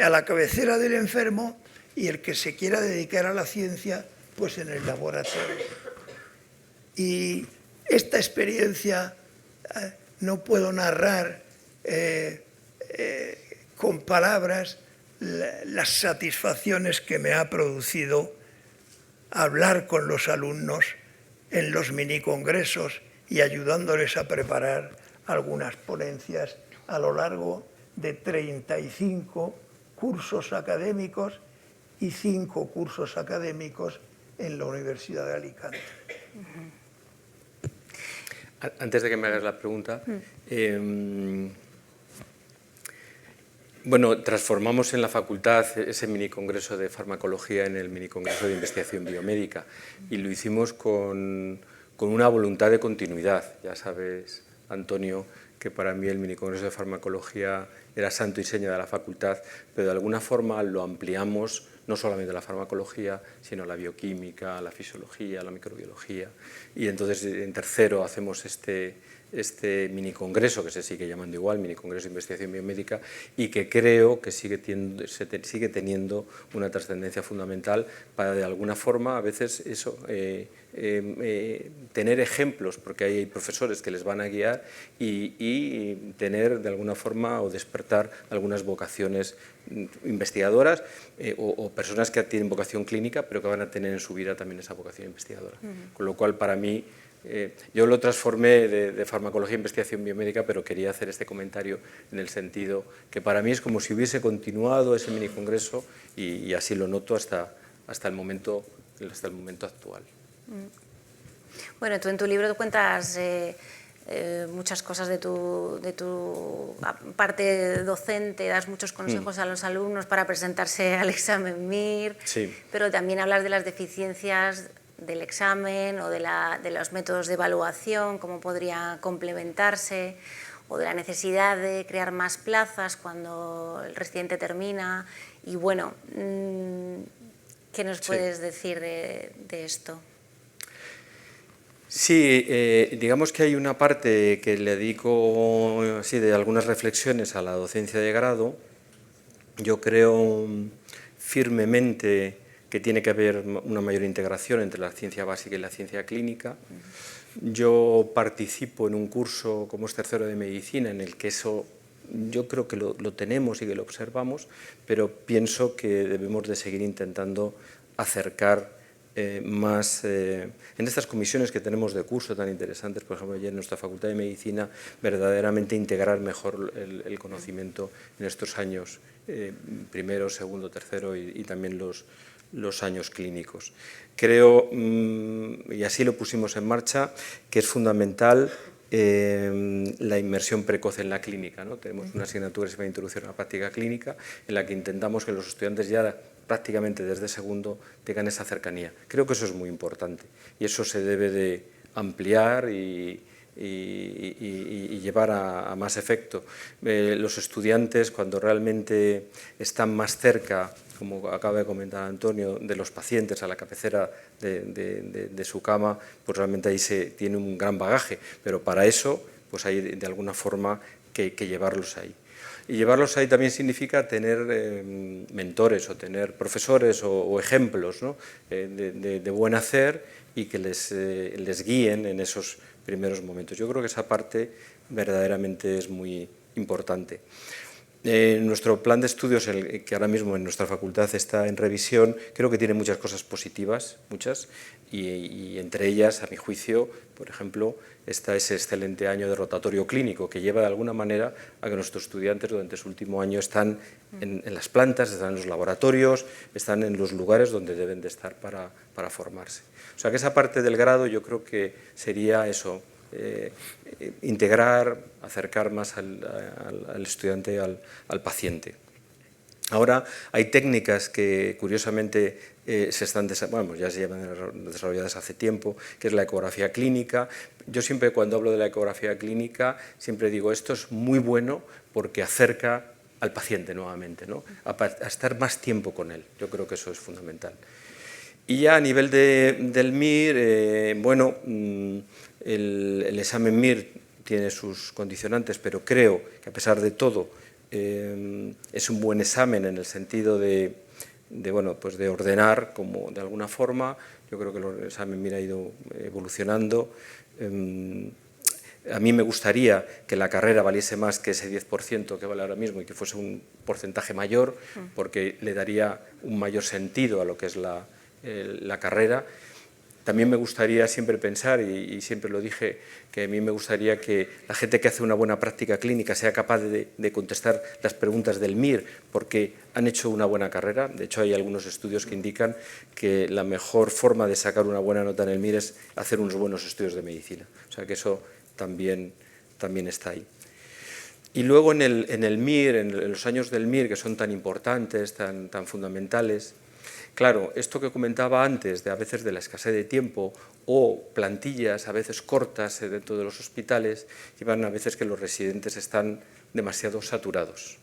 a la cabecera del enfermo, y el que se quiera dedicar a la ciencia, pues en el laboratorio. Y esta experiencia no puedo narrar con palabras las satisfacciones que me ha producido hablar con los alumnos en los minicongresos y ayudándoles a preparar algunas ponencias a lo largo de 35 cursos académicos y 5 cursos académicos en la Universidad de Alicante. Antes de que me hagas la pregunta, bueno, transformamos en la facultad ese minicongreso de farmacología en el minicongreso de investigación biomédica y lo hicimos con una voluntad de continuidad. Ya sabes, Antonio, que para mí el minicongreso de farmacología era santo y seña de la facultad, pero de alguna forma lo ampliamos no solamente a la farmacología, sino a la bioquímica, a la fisiología, a la microbiología. Y entonces en tercero hacemos este minicongreso, que se sigue llamando igual, minicongreso de investigación biomédica, y que creo que sigue teniendo una trascendencia fundamental para, de alguna forma, a veces eso, tener ejemplos, porque hay profesores que les van a guiar, y tener, de alguna forma, o despertar algunas vocaciones investigadoras o personas que tienen vocación clínica, pero que van a tener en su vida también esa vocación investigadora. Con lo cual, para mí, yo lo transformé de farmacología a investigación biomédica, pero quería hacer este comentario en el sentido que para mí es como si hubiese continuado ese minicongreso y así lo noto hasta el momento actual. Bueno, tú en tu libro cuentas muchas cosas de tu parte docente, das muchos consejos a los alumnos para presentarse al examen MIR, Sí. pero también hablas de las deficiencias del examen o de los métodos de evaluación, cómo podría complementarse, o de la necesidad de crear más plazas cuando el residente termina. Y bueno, ¿qué nos puedes decir de esto? Sí, digamos que hay una parte que le dedico así, de algunas reflexiones a la docencia de grado. Yo creo firmemente que tiene que haber una mayor integración entre la ciencia básica y la ciencia clínica. Yo participo en un curso como es tercero de medicina en el que eso yo creo que lo tenemos y que lo observamos, pero pienso que debemos de seguir intentando acercar más en estas comisiones que tenemos de curso tan interesantes, por ejemplo, ayer en nuestra Facultad de Medicina, verdaderamente integrar mejor el conocimiento en estos años, primero, segundo, tercero y también los años clínicos. Creo, y así lo pusimos en marcha, que es fundamental la inmersión precoz en la clínica, ¿no? Tenemos una asignatura que se llama Introducción a la Práctica Clínica, en la que intentamos que los estudiantes ya prácticamente desde segundo tengan esa cercanía. Creo que eso es muy importante y eso se debe de ampliar y llevar a más efecto. Los estudiantes, cuando realmente están más cerca, como acaba de comentar Antonio, de los pacientes a la cabecera de su cama, pues realmente ahí se tiene un gran bagaje, pero para eso pues hay de alguna forma que llevarlos ahí. Y llevarlos ahí también significa tener mentores o tener profesores o ejemplos, ¿no? de buen hacer y que les guíen en esos primeros momentos. Yo creo que esa parte verdaderamente es muy importante. Nuestro plan de estudios, que ahora mismo en nuestra facultad está en revisión, creo que tiene muchas cosas positivas, muchas, y entre ellas, a mi juicio, por ejemplo, está ese excelente año de rotatorio clínico que lleva de alguna manera a que nuestros estudiantes durante su último año están en las plantas, están en los laboratorios, están en los lugares donde deben de estar para formarse. O sea que esa parte del grado yo creo que sería eso, integrar, acercar más al estudiante, al paciente. Ahora hay técnicas que curiosamente ya se llevan desarrolladas hace tiempo, que es la ecografía clínica. Yo siempre cuando hablo de la ecografía clínica siempre digo esto es muy bueno porque acerca al paciente nuevamente, ¿no? a estar más tiempo con él. Yo creo que eso es fundamental. Y ya a nivel del MIR, bueno, el examen MIR tiene sus condicionantes, pero creo que a pesar de todo es un buen examen en el sentido de ordenar como de alguna forma. Yo creo que el examen MIR ha ido evolucionando. A mí me gustaría que la carrera valiese más que ese 10% que vale ahora mismo y que fuese un porcentaje mayor, porque le daría un mayor sentido a lo que es la carrera. También me gustaría siempre pensar, y siempre lo dije, que a mí me gustaría que la gente que hace una buena práctica clínica sea capaz de contestar las preguntas del MIR, porque han hecho una buena carrera. De hecho, hay algunos estudios que indican que la mejor forma de sacar una buena nota en el MIR es hacer unos buenos estudios de medicina. O sea que eso también está ahí. Y luego en el MIR, en los años del MIR, que son tan importantes, tan fundamentales, claro, esto que comentaba antes, a veces de la escasez de tiempo o plantillas a veces cortas dentro de los hospitales, llevan a veces que los residentes están demasiado saturados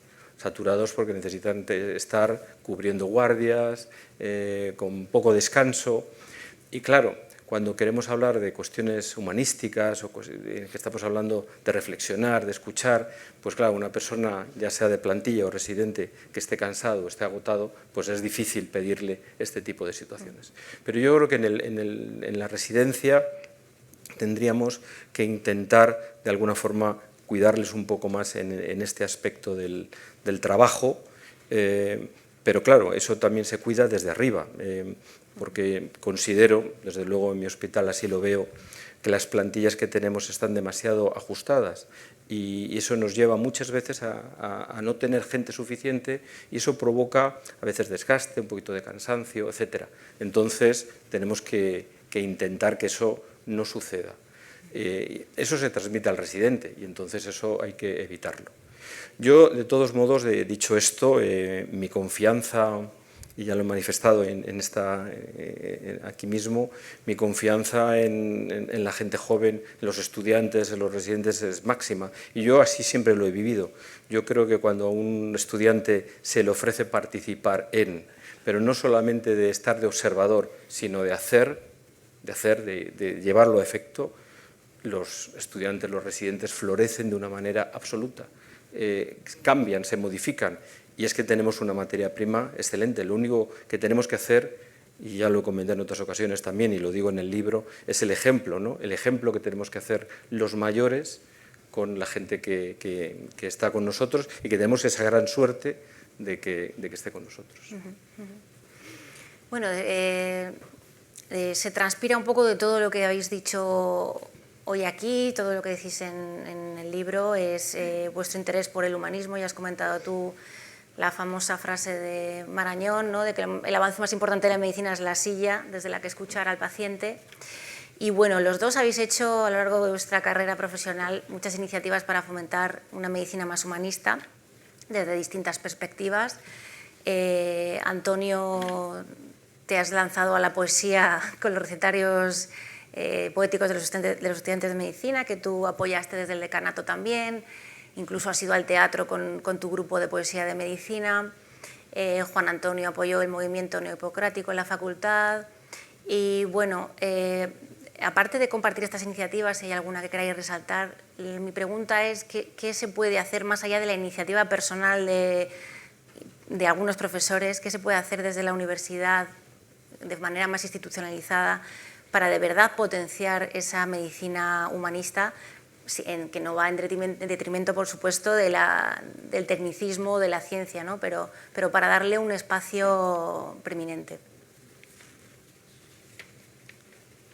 porque necesitan estar cubriendo guardias, con poco descanso. Y claro, cuando queremos hablar de cuestiones humanísticas o que estamos hablando de reflexionar, de escuchar, pues claro, una persona, ya sea de plantilla o residente, que esté cansado o esté agotado, pues es difícil pedirle este tipo de situaciones. Pero yo creo que en la residencia tendríamos que intentar, de alguna forma, cuidarles un poco más en este aspecto del trabajo, pero claro, eso también se cuida desde arriba, porque considero, desde luego en mi hospital así lo veo, que las plantillas que tenemos están demasiado ajustadas y eso nos lleva muchas veces a no tener gente suficiente y eso provoca a veces desgaste, un poquito de cansancio, etc. Entonces tenemos que intentar que eso no suceda. Eso se transmite al residente y entonces eso hay que evitarlo. Yo, de todos modos, dicho esto, mi confianza, y ya lo he manifestado aquí mismo, mi confianza en la gente joven, en los estudiantes, en los residentes es máxima. Y yo así siempre lo he vivido. Yo creo que cuando a un estudiante se le ofrece participar pero no solamente de estar de observador, sino de llevarlo a efecto, los estudiantes, los residentes florecen de una manera absoluta. Cambian, se modifican, y es que tenemos una materia prima excelente. Lo único que tenemos que hacer, y ya lo comenté en otras ocasiones también, y lo digo en el libro, es el ejemplo, ¿no? El ejemplo que tenemos que hacer los mayores con la gente que está con nosotros y que tenemos esa gran suerte de que esté con nosotros. Bueno, se transpira un poco de todo lo que habéis dicho hoy aquí, todo lo que decís en el libro, es vuestro interés por el humanismo. Ya has comentado tú la famosa frase de Marañón, ¿no?, de que el avance más importante de la medicina es la silla desde la que escuchar al paciente. Y bueno, los dos habéis hecho a lo largo de vuestra carrera profesional muchas iniciativas para fomentar una medicina más humanista desde distintas perspectivas. Antonio, te has lanzado a la poesía con los recetarios poéticos de los estudiantes de medicina, que tú apoyaste desde el decanato también. Incluso has ido al teatro con tu grupo de poesía de medicina. Juan Antonio apoyó el movimiento neohipocrático en la facultad. Y bueno, aparte de compartir estas iniciativas, si hay alguna que queráis resaltar, mi pregunta es ¿qué se puede hacer más allá de la iniciativa personal de algunos profesores? ¿Qué se puede hacer desde la universidad de manera más institucionalizada para de verdad potenciar esa medicina humanista, que no va en detrimento, por supuesto, del tecnicismo, de la ciencia, ¿no?, pero para darle un espacio preeminente?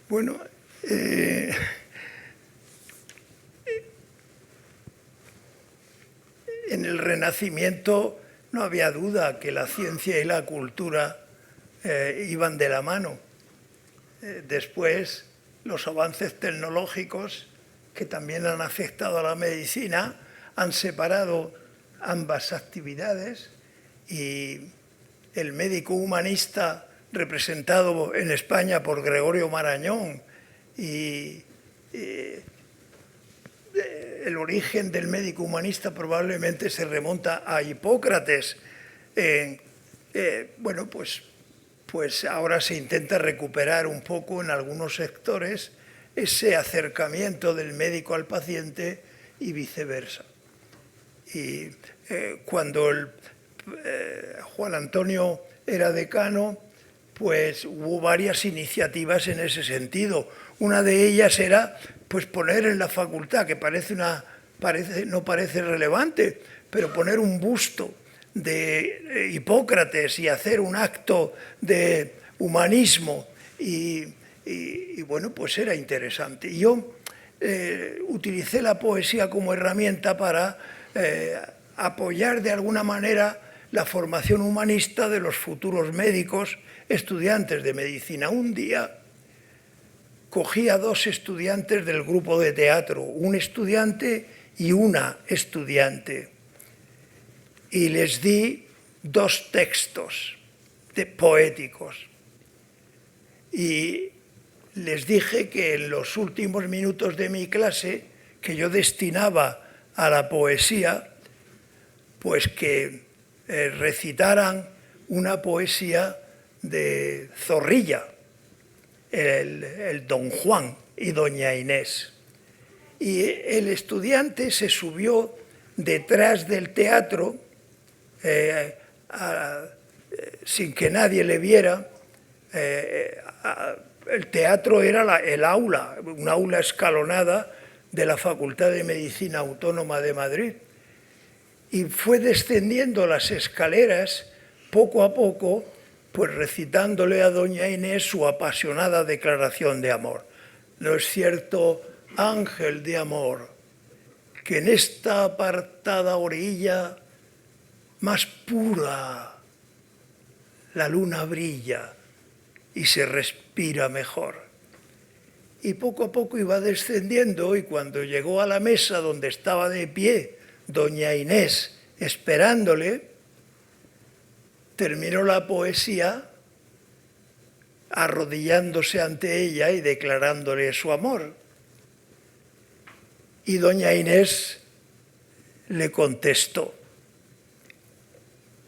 Bueno, en el Renacimiento no había duda que la ciencia y la cultura iban de la mano. Después, los avances tecnológicos, que también han afectado a la medicina, han separado ambas actividades, y el médico humanista representado en España por Gregorio Marañón y el origen del médico humanista probablemente se remonta a Hipócrates. Bueno, pues ahora se intenta recuperar un poco en algunos sectores ese acercamiento del médico al paciente y viceversa. Y cuando Juan Antonio era decano, pues hubo varias iniciativas en ese sentido. Una de ellas era pues poner en la facultad, que no parece relevante, pero poner un busto de Hipócrates y hacer un acto de humanismo y bueno, pues era interesante. Y yo utilicé la poesía como herramienta para apoyar de alguna manera la formación humanista de los futuros médicos estudiantes de medicina. Un día cogí a 2 estudiantes del grupo de teatro, un estudiante y una estudiante, y les di 2 textos poéticos. Y les dije que en los últimos minutos de mi clase, que yo destinaba a la poesía, pues que recitaran una poesía de Zorrilla, el Don Juan y Doña Inés. Y el estudiante se subió detrás del teatro, sin que nadie le viera. El teatro era el aula, un aula escalonada de la Facultad de Medicina Autónoma de Madrid. Y fue descendiendo las escaleras poco a poco, pues recitándole a Doña Inés su apasionada declaración de amor. ¿No es cierto, ángel de amor, que en esta apartada orilla más pura la luna brilla y se respira mejor? y poco a poco iba descendiendo, y cuando llegó a la mesa donde estaba de pie doña Inés esperándole, terminó la poesía arrodillándose ante ella y declarándole su amor. Y doña Inés le contestó,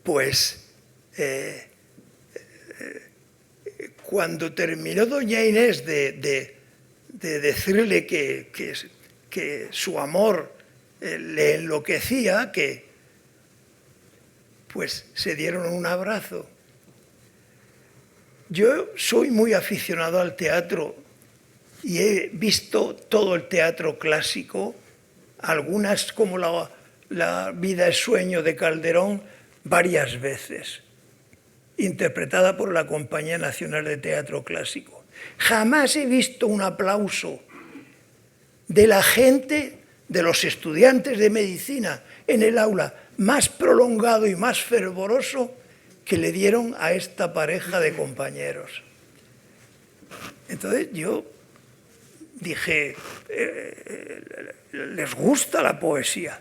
pues cuando terminó doña Inés de decirle que su amor le enloquecía, pues se dieron un abrazo. Yo soy muy aficionado al teatro y he visto todo el teatro clásico, algunas como La vida es sueño de Calderón, varias veces, interpretada por la Compañía Nacional de Teatro Clásico. Jamás he visto un aplauso de la gente, de los estudiantes de medicina en el aula, más prolongado y más fervoroso que le dieron a esta pareja de compañeros. Entonces yo dije, les gusta la poesía.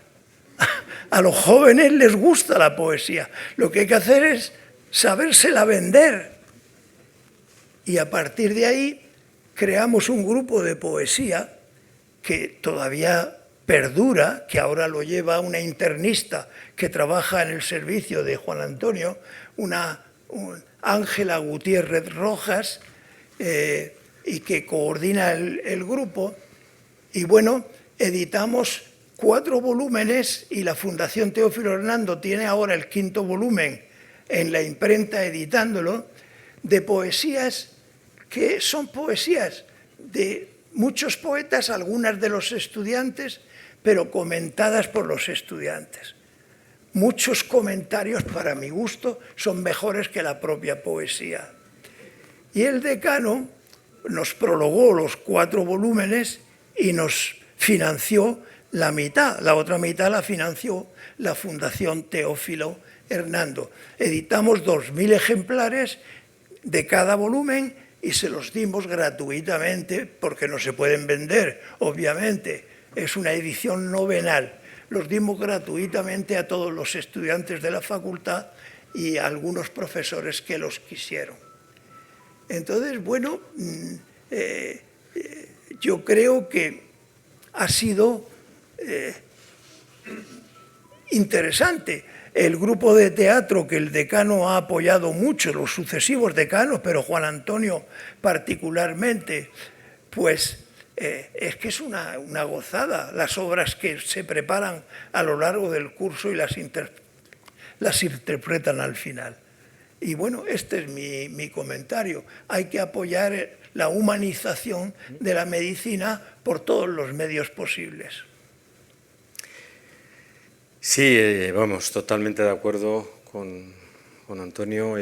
A los jóvenes les gusta la poesía. Lo que hay que hacer es sabérsela vender. Y a partir de ahí creamos un grupo de poesía que todavía perdura, que ahora lo lleva una internista que trabaja en el servicio de Juan Antonio, Ángela Gutiérrez Rojas, y que coordina el grupo. Y bueno, editamos 4 volúmenes y la Fundación Teófilo Hernando tiene ahora el 5º volumen en la imprenta editándolo, de poesías que son poesías de muchos poetas, algunas de los estudiantes, pero comentadas por los estudiantes. Muchos comentarios, para mi gusto, son mejores que la propia poesía. Y el decano nos prologó los 4 volúmenes y nos financió la mitad. La otra mitad la financió la Fundación Teófilo Hernando. Editamos 2000 ejemplares de cada volumen y se los dimos gratuitamente porque no se pueden vender, obviamente. Es una edición novenal. Los dimos gratuitamente a todos los estudiantes de la facultad y a algunos profesores que los quisieron. Entonces, bueno, yo creo que ha sido interesante. El grupo de teatro que el decano ha apoyado mucho, los sucesivos decanos, pero Juan Antonio particularmente, pues es que es una gozada las obras que se preparan a lo largo del curso y las interpretan al final. Y bueno, este es mi comentario. Hay que apoyar la humanización de la medicina por todos los medios posibles. Sí, vamos, totalmente de acuerdo con Antonio.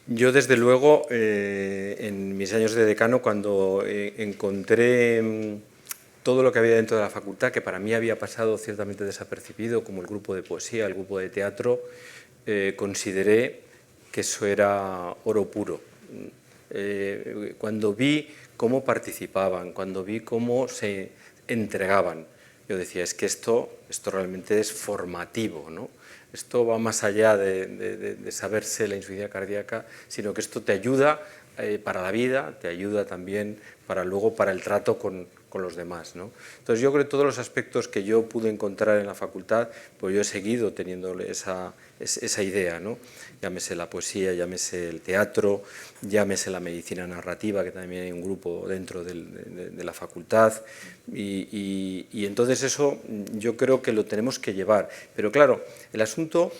Yo, desde luego, en mis años de decano, cuando encontré todo lo que había dentro de la facultad, que para mí había pasado ciertamente desapercibido, como el grupo de poesía, el grupo de teatro, consideré que eso era oro puro. Cuando vi cómo participaban, cuando vi cómo se entregaban, yo decía, es que esto realmente es formativo, ¿no? Esto va más allá de saberse la insuficiencia cardíaca, sino que esto te ayuda para la vida, te ayuda también para el trato con los demás, ¿no? Entonces yo creo que todos los aspectos que yo pude encontrar en la facultad, pues yo he seguido teniendo esa idea, ¿no? Llámese la poesía, llámese el teatro, llámese la medicina narrativa, que también hay un grupo dentro de la facultad, y entonces eso yo creo que lo tenemos que llevar. Pero claro, el asunto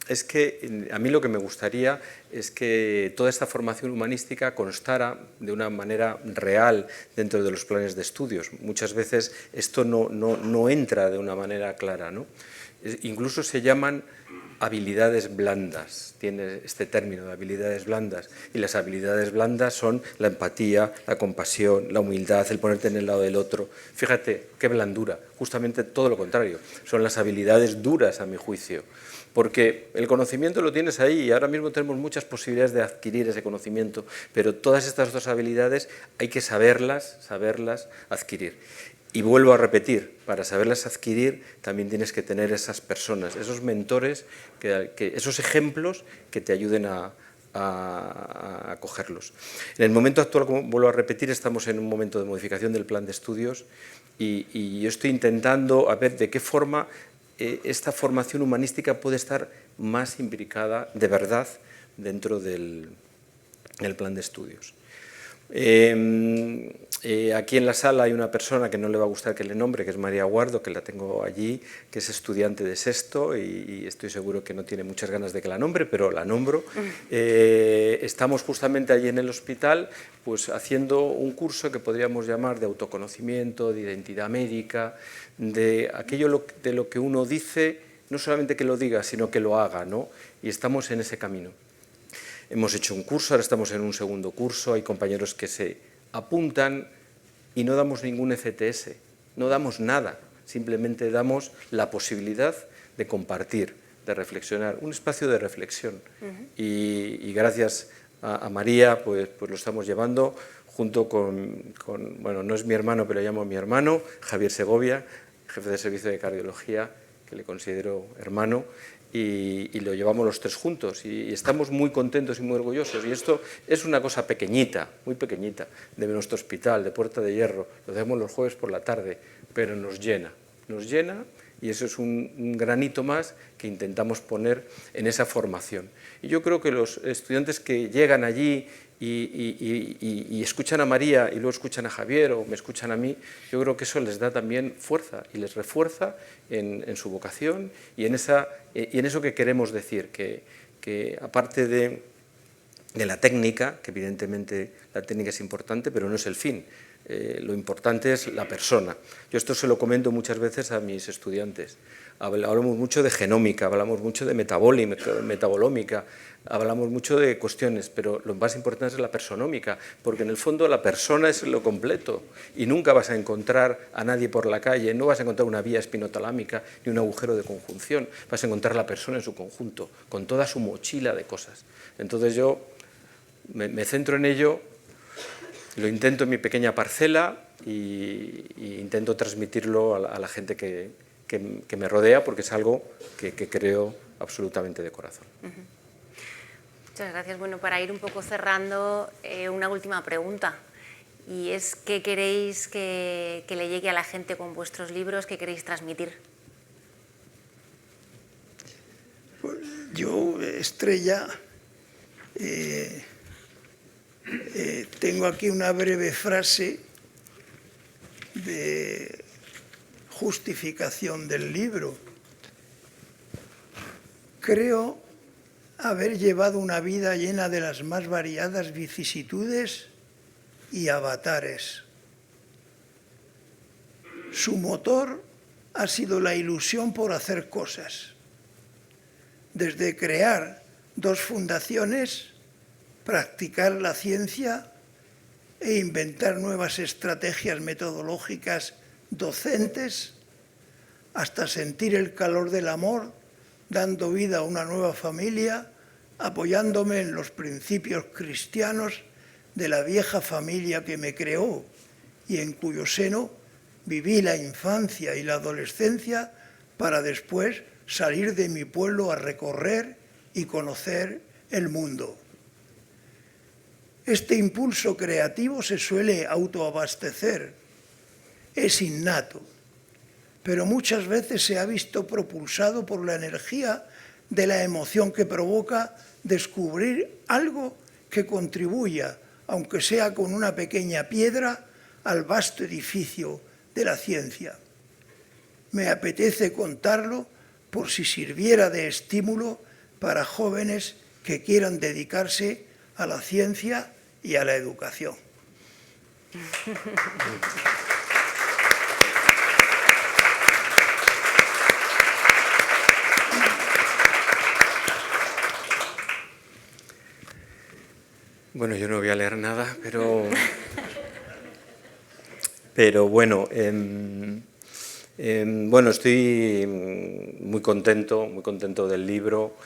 es que a mí lo que me gustaría es que toda esta formación humanística constara de una manera real dentro de los planes de estudios. Muchas veces esto no entra de una manera clara, ¿no? Incluso se llaman habilidades blandas, tiene este término de habilidades blandas, y las habilidades blandas son la empatía, la compasión, la humildad, el ponerte en el lado del otro. Fíjate, qué blandura, justamente todo lo contrario, son las habilidades duras a mi juicio, porque el conocimiento lo tienes ahí y ahora mismo tenemos muchas posibilidades de adquirir ese conocimiento, pero todas estas dos habilidades hay que saberlas adquirir. Y vuelvo a repetir, para saberlas adquirir también tienes que tener esas personas, esos mentores, esos ejemplos que te ayuden a cogerlos. En el momento actual, como vuelvo a repetir, estamos en un momento de modificación del plan de estudios y yo estoy intentando a ver de qué forma esta formación humanística puede estar más imbricada de verdad dentro del plan de estudios. Aquí en la sala hay una persona que no le va a gustar que le nombre, que es María Guardo, que la tengo allí, que es estudiante de sexto y estoy seguro que no tiene muchas ganas de que la nombre, pero la nombro. Estamos justamente allí en el hospital pues, haciendo un curso que podríamos llamar de autoconocimiento, de identidad médica, de aquello de lo que uno dice, no solamente que lo diga, sino que lo haga, ¿no? Y estamos en ese camino. Hemos hecho un curso, ahora estamos en un segundo curso, hay compañeros que se apuntan y no damos ningún ECTS, no damos nada, simplemente damos la posibilidad de compartir, de reflexionar, un espacio de reflexión. Y gracias a María pues lo estamos llevando junto con, bueno, no es mi hermano, pero le llamo a mi hermano, Javier Segovia, jefe de servicio de cardiología, que le considero hermano, y lo llevamos los tres juntos y estamos muy contentos y muy orgullosos. Y esto es una cosa pequeñita, muy pequeñita, de nuestro hospital, de Puerta de Hierro. Lo hacemos los jueves por la tarde, pero nos llena y eso es un granito más que intentamos poner en esa formación. Y yo creo que los estudiantes que llegan allí y escuchan a María y luego escuchan a Javier o me escuchan a mí, yo creo que eso les da también fuerza y les refuerza en su vocación y en eso que queremos decir, que aparte de la técnica, que evidentemente la técnica es importante, pero no es el fin. Lo importante es la persona. Yo esto se lo comento muchas veces a mis estudiantes. Hablamos mucho de genómica, hablamos mucho de metabolómica, hablamos mucho de cuestiones, pero lo más importante es la personómica, porque en el fondo la persona es lo completo y nunca vas a encontrar a nadie por la calle, no vas a encontrar una vía espinotalámica ni un agujero de conjunción, vas a encontrar a la persona en su conjunto, con toda su mochila de cosas. Entonces yo me centro en ello, lo intento en mi pequeña parcela y intento transmitirlo a la gente que me rodea, porque es algo que creo absolutamente de corazón. Muchas gracias. Bueno, para ir un poco cerrando, una última pregunta, y es ¿qué queréis que le llegue a la gente con vuestros libros? ¿Qué queréis transmitir? Pues yo, Estrella, tengo aquí una breve frase de justificación del libro. Creo haber llevado una vida llena de las más variadas vicisitudes y avatares. Su motor ha sido la ilusión por hacer cosas. Desde crear 2 fundaciones, practicar la ciencia e inventar nuevas estrategias metodológicas docentes, hasta sentir el calor del amor, dando vida a una nueva familia, apoyándome en los principios cristianos de la vieja familia que me creó y en cuyo seno viví la infancia y la adolescencia para después salir de mi pueblo a recorrer y conocer el mundo. Este impulso creativo se suele autoabastecer, es innato, pero muchas veces se ha visto propulsado por la energía de la emoción que provoca descubrir algo que contribuya, aunque sea con una pequeña piedra, al vasto edificio de la ciencia. Me apetece contarlo por si sirviera de estímulo para jóvenes que quieran dedicarse a la ciencia y a la educación. Bueno, yo no voy a leer nada, pero bueno, bueno, estoy muy contento del libro,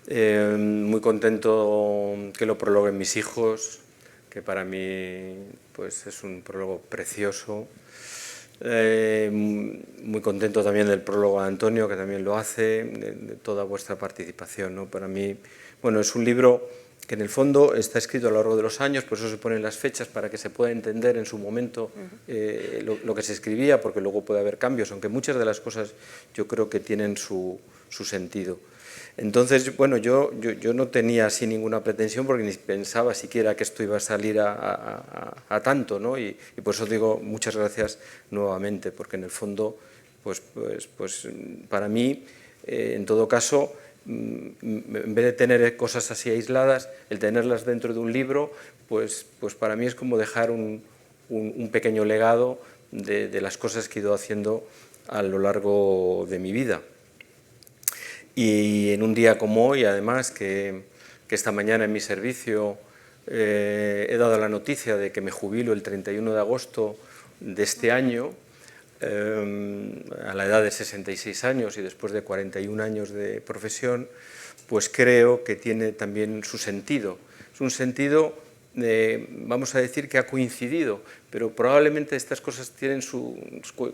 muy contento que lo prologuen mis hijos, que para mí pues, es un prólogo precioso. Muy contento también del prólogo de Antonio, que también lo hace, de toda vuestra participación, ¿no? Para mí, bueno, es un libro que en el fondo está escrito a lo largo de los años, por eso se ponen las fechas para que se pueda entender en su momento lo que se escribía, porque luego puede haber cambios, aunque muchas de las cosas yo creo que tienen su sentido. Entonces, bueno, yo no tenía así ninguna pretensión porque ni pensaba siquiera que esto iba a salir a tanto, ¿no? Y por eso digo muchas gracias nuevamente, porque en el fondo, pues para mí, en todo caso, en vez de tener cosas así aisladas, el tenerlas dentro de un libro, pues para mí es como dejar un pequeño legado de las cosas que he ido haciendo a lo largo de mi vida. Y en un día como hoy, además, que esta mañana en mi servicio he dado la noticia de que me jubilo el 31 de agosto de este año, a la edad de 66 años y después de 41 años de profesión, pues creo que tiene también su sentido. Es un sentido, vamos a decir, que ha coincidido, pero probablemente estas cosas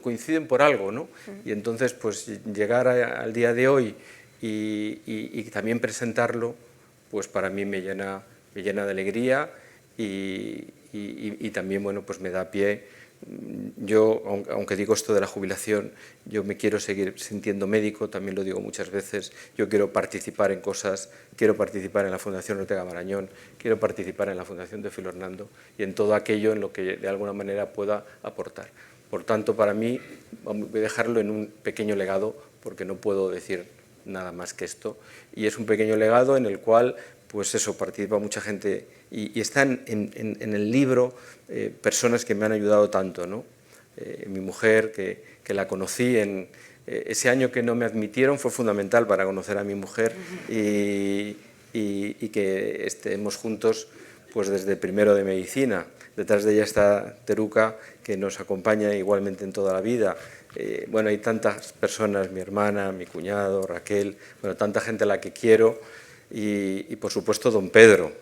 coinciden por algo, ¿no? Y entonces, pues llegar al día de hoy y también presentarlo, pues para mí me llena de alegría y también, bueno, pues me da pie. Yo, aunque digo esto de la jubilación, yo me quiero seguir sintiendo médico, también lo digo muchas veces, yo quiero participar en cosas, quiero participar en la Fundación Ortega Marañón, quiero participar en la Fundación Teófilo Hernando y en todo aquello en lo que de alguna manera pueda aportar. Por tanto, para mí, voy a dejarlo en un pequeño legado, porque no puedo decir nada más que esto, y es un pequeño legado en el cual, pues eso, participa mucha gente y están en el libro personas que me han ayudado tanto, ¿no? Mi mujer, que la conocí en ese año que no me admitieron, fue fundamental para conocer a mi mujer y que estemos juntos pues desde primero de medicina. Detrás de ella está Teruca, que nos acompaña igualmente en toda la vida. Bueno, hay tantas personas, mi hermana, mi cuñado, Raquel, bueno, tanta gente a la que quiero y por supuesto don Pedro,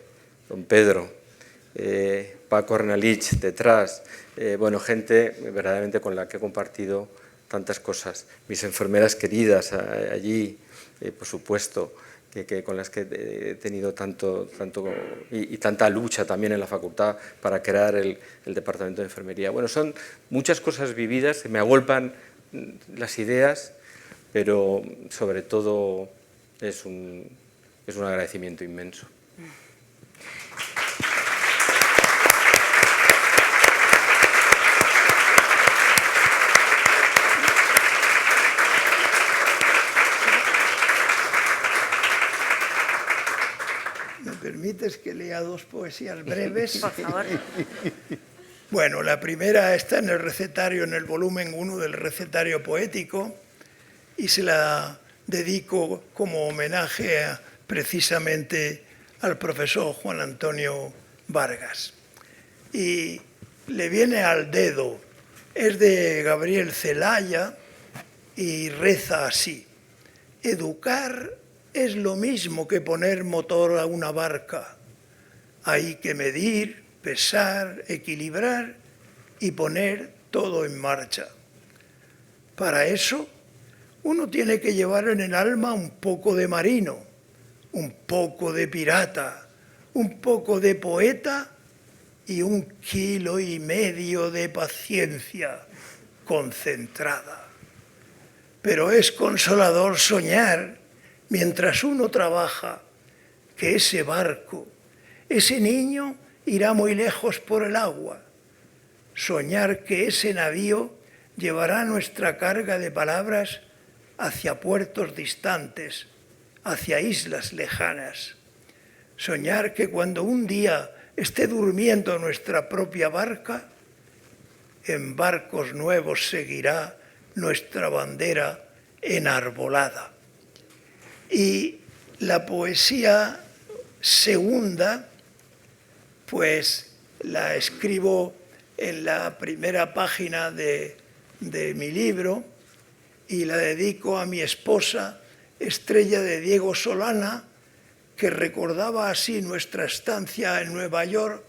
Paco Arnalich detrás, bueno, gente verdaderamente con la que he compartido tantas cosas. Mis enfermeras queridas allí, por supuesto, con las que he tenido tanto y tanta lucha también en la facultad para crear el departamento de enfermería. Bueno, son muchas cosas vividas, se me agolpan las ideas, pero sobre todo es un agradecimiento inmenso. ¿Me permites que lea dos poesías breves? Por favor. Bueno, la primera está en el recetario, en el volumen 1 del recetario poético, y se la dedico como homenaje precisamente al profesor Juan Antonio Vargas. Y le viene al dedo, es de Gabriel Celaya y reza así: educar es lo mismo que poner motor a una barca. Hay que medir, pesar, equilibrar y poner todo en marcha. Para eso, uno tiene que llevar en el alma un poco de marino, un poco de pirata, un poco de poeta y 1,5 kilos de paciencia concentrada. Pero es consolador soñar, mientras uno trabaja, que ese barco, ese niño irá muy lejos por el agua. Soñar que ese navío llevará nuestra carga de palabras hacia puertos distantes, hacia islas lejanas. Soñar que cuando un día esté durmiendo nuestra propia barca, en barcos nuevos seguirá nuestra bandera enarbolada. Y la poesía segunda pues la escribo en la primera página de mi libro y la dedico a mi esposa, Estrella de Diego Solana, que recordaba así nuestra estancia en Nueva York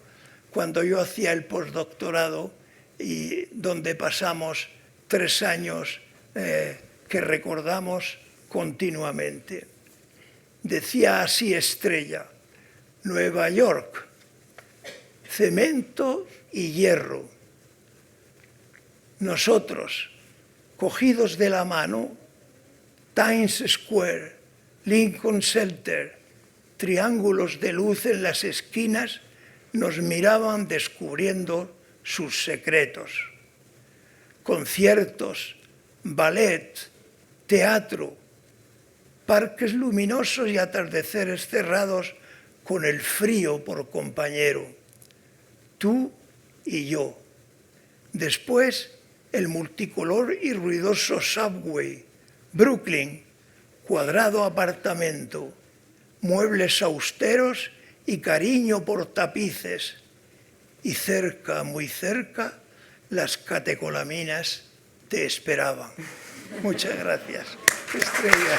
cuando yo hacía el postdoctorado y donde pasamos 3 años que recordamos continuamente. Decía así Estrella: Nueva York, cemento y hierro. Nosotros, cogidos de la mano, Times Square, Lincoln Center, triángulos de luz en las esquinas, nos miraban descubriendo sus secretos. Conciertos, ballet, teatro, parques luminosos y atardeceres cerrados con el frío por compañero. Tú y yo. Después, el multicolor y ruidoso subway, Brooklyn, cuadrado apartamento, muebles austeros y cariño por tapices. Y cerca, muy cerca, las catecolaminas te esperaban. Muchas gracias, Estrella.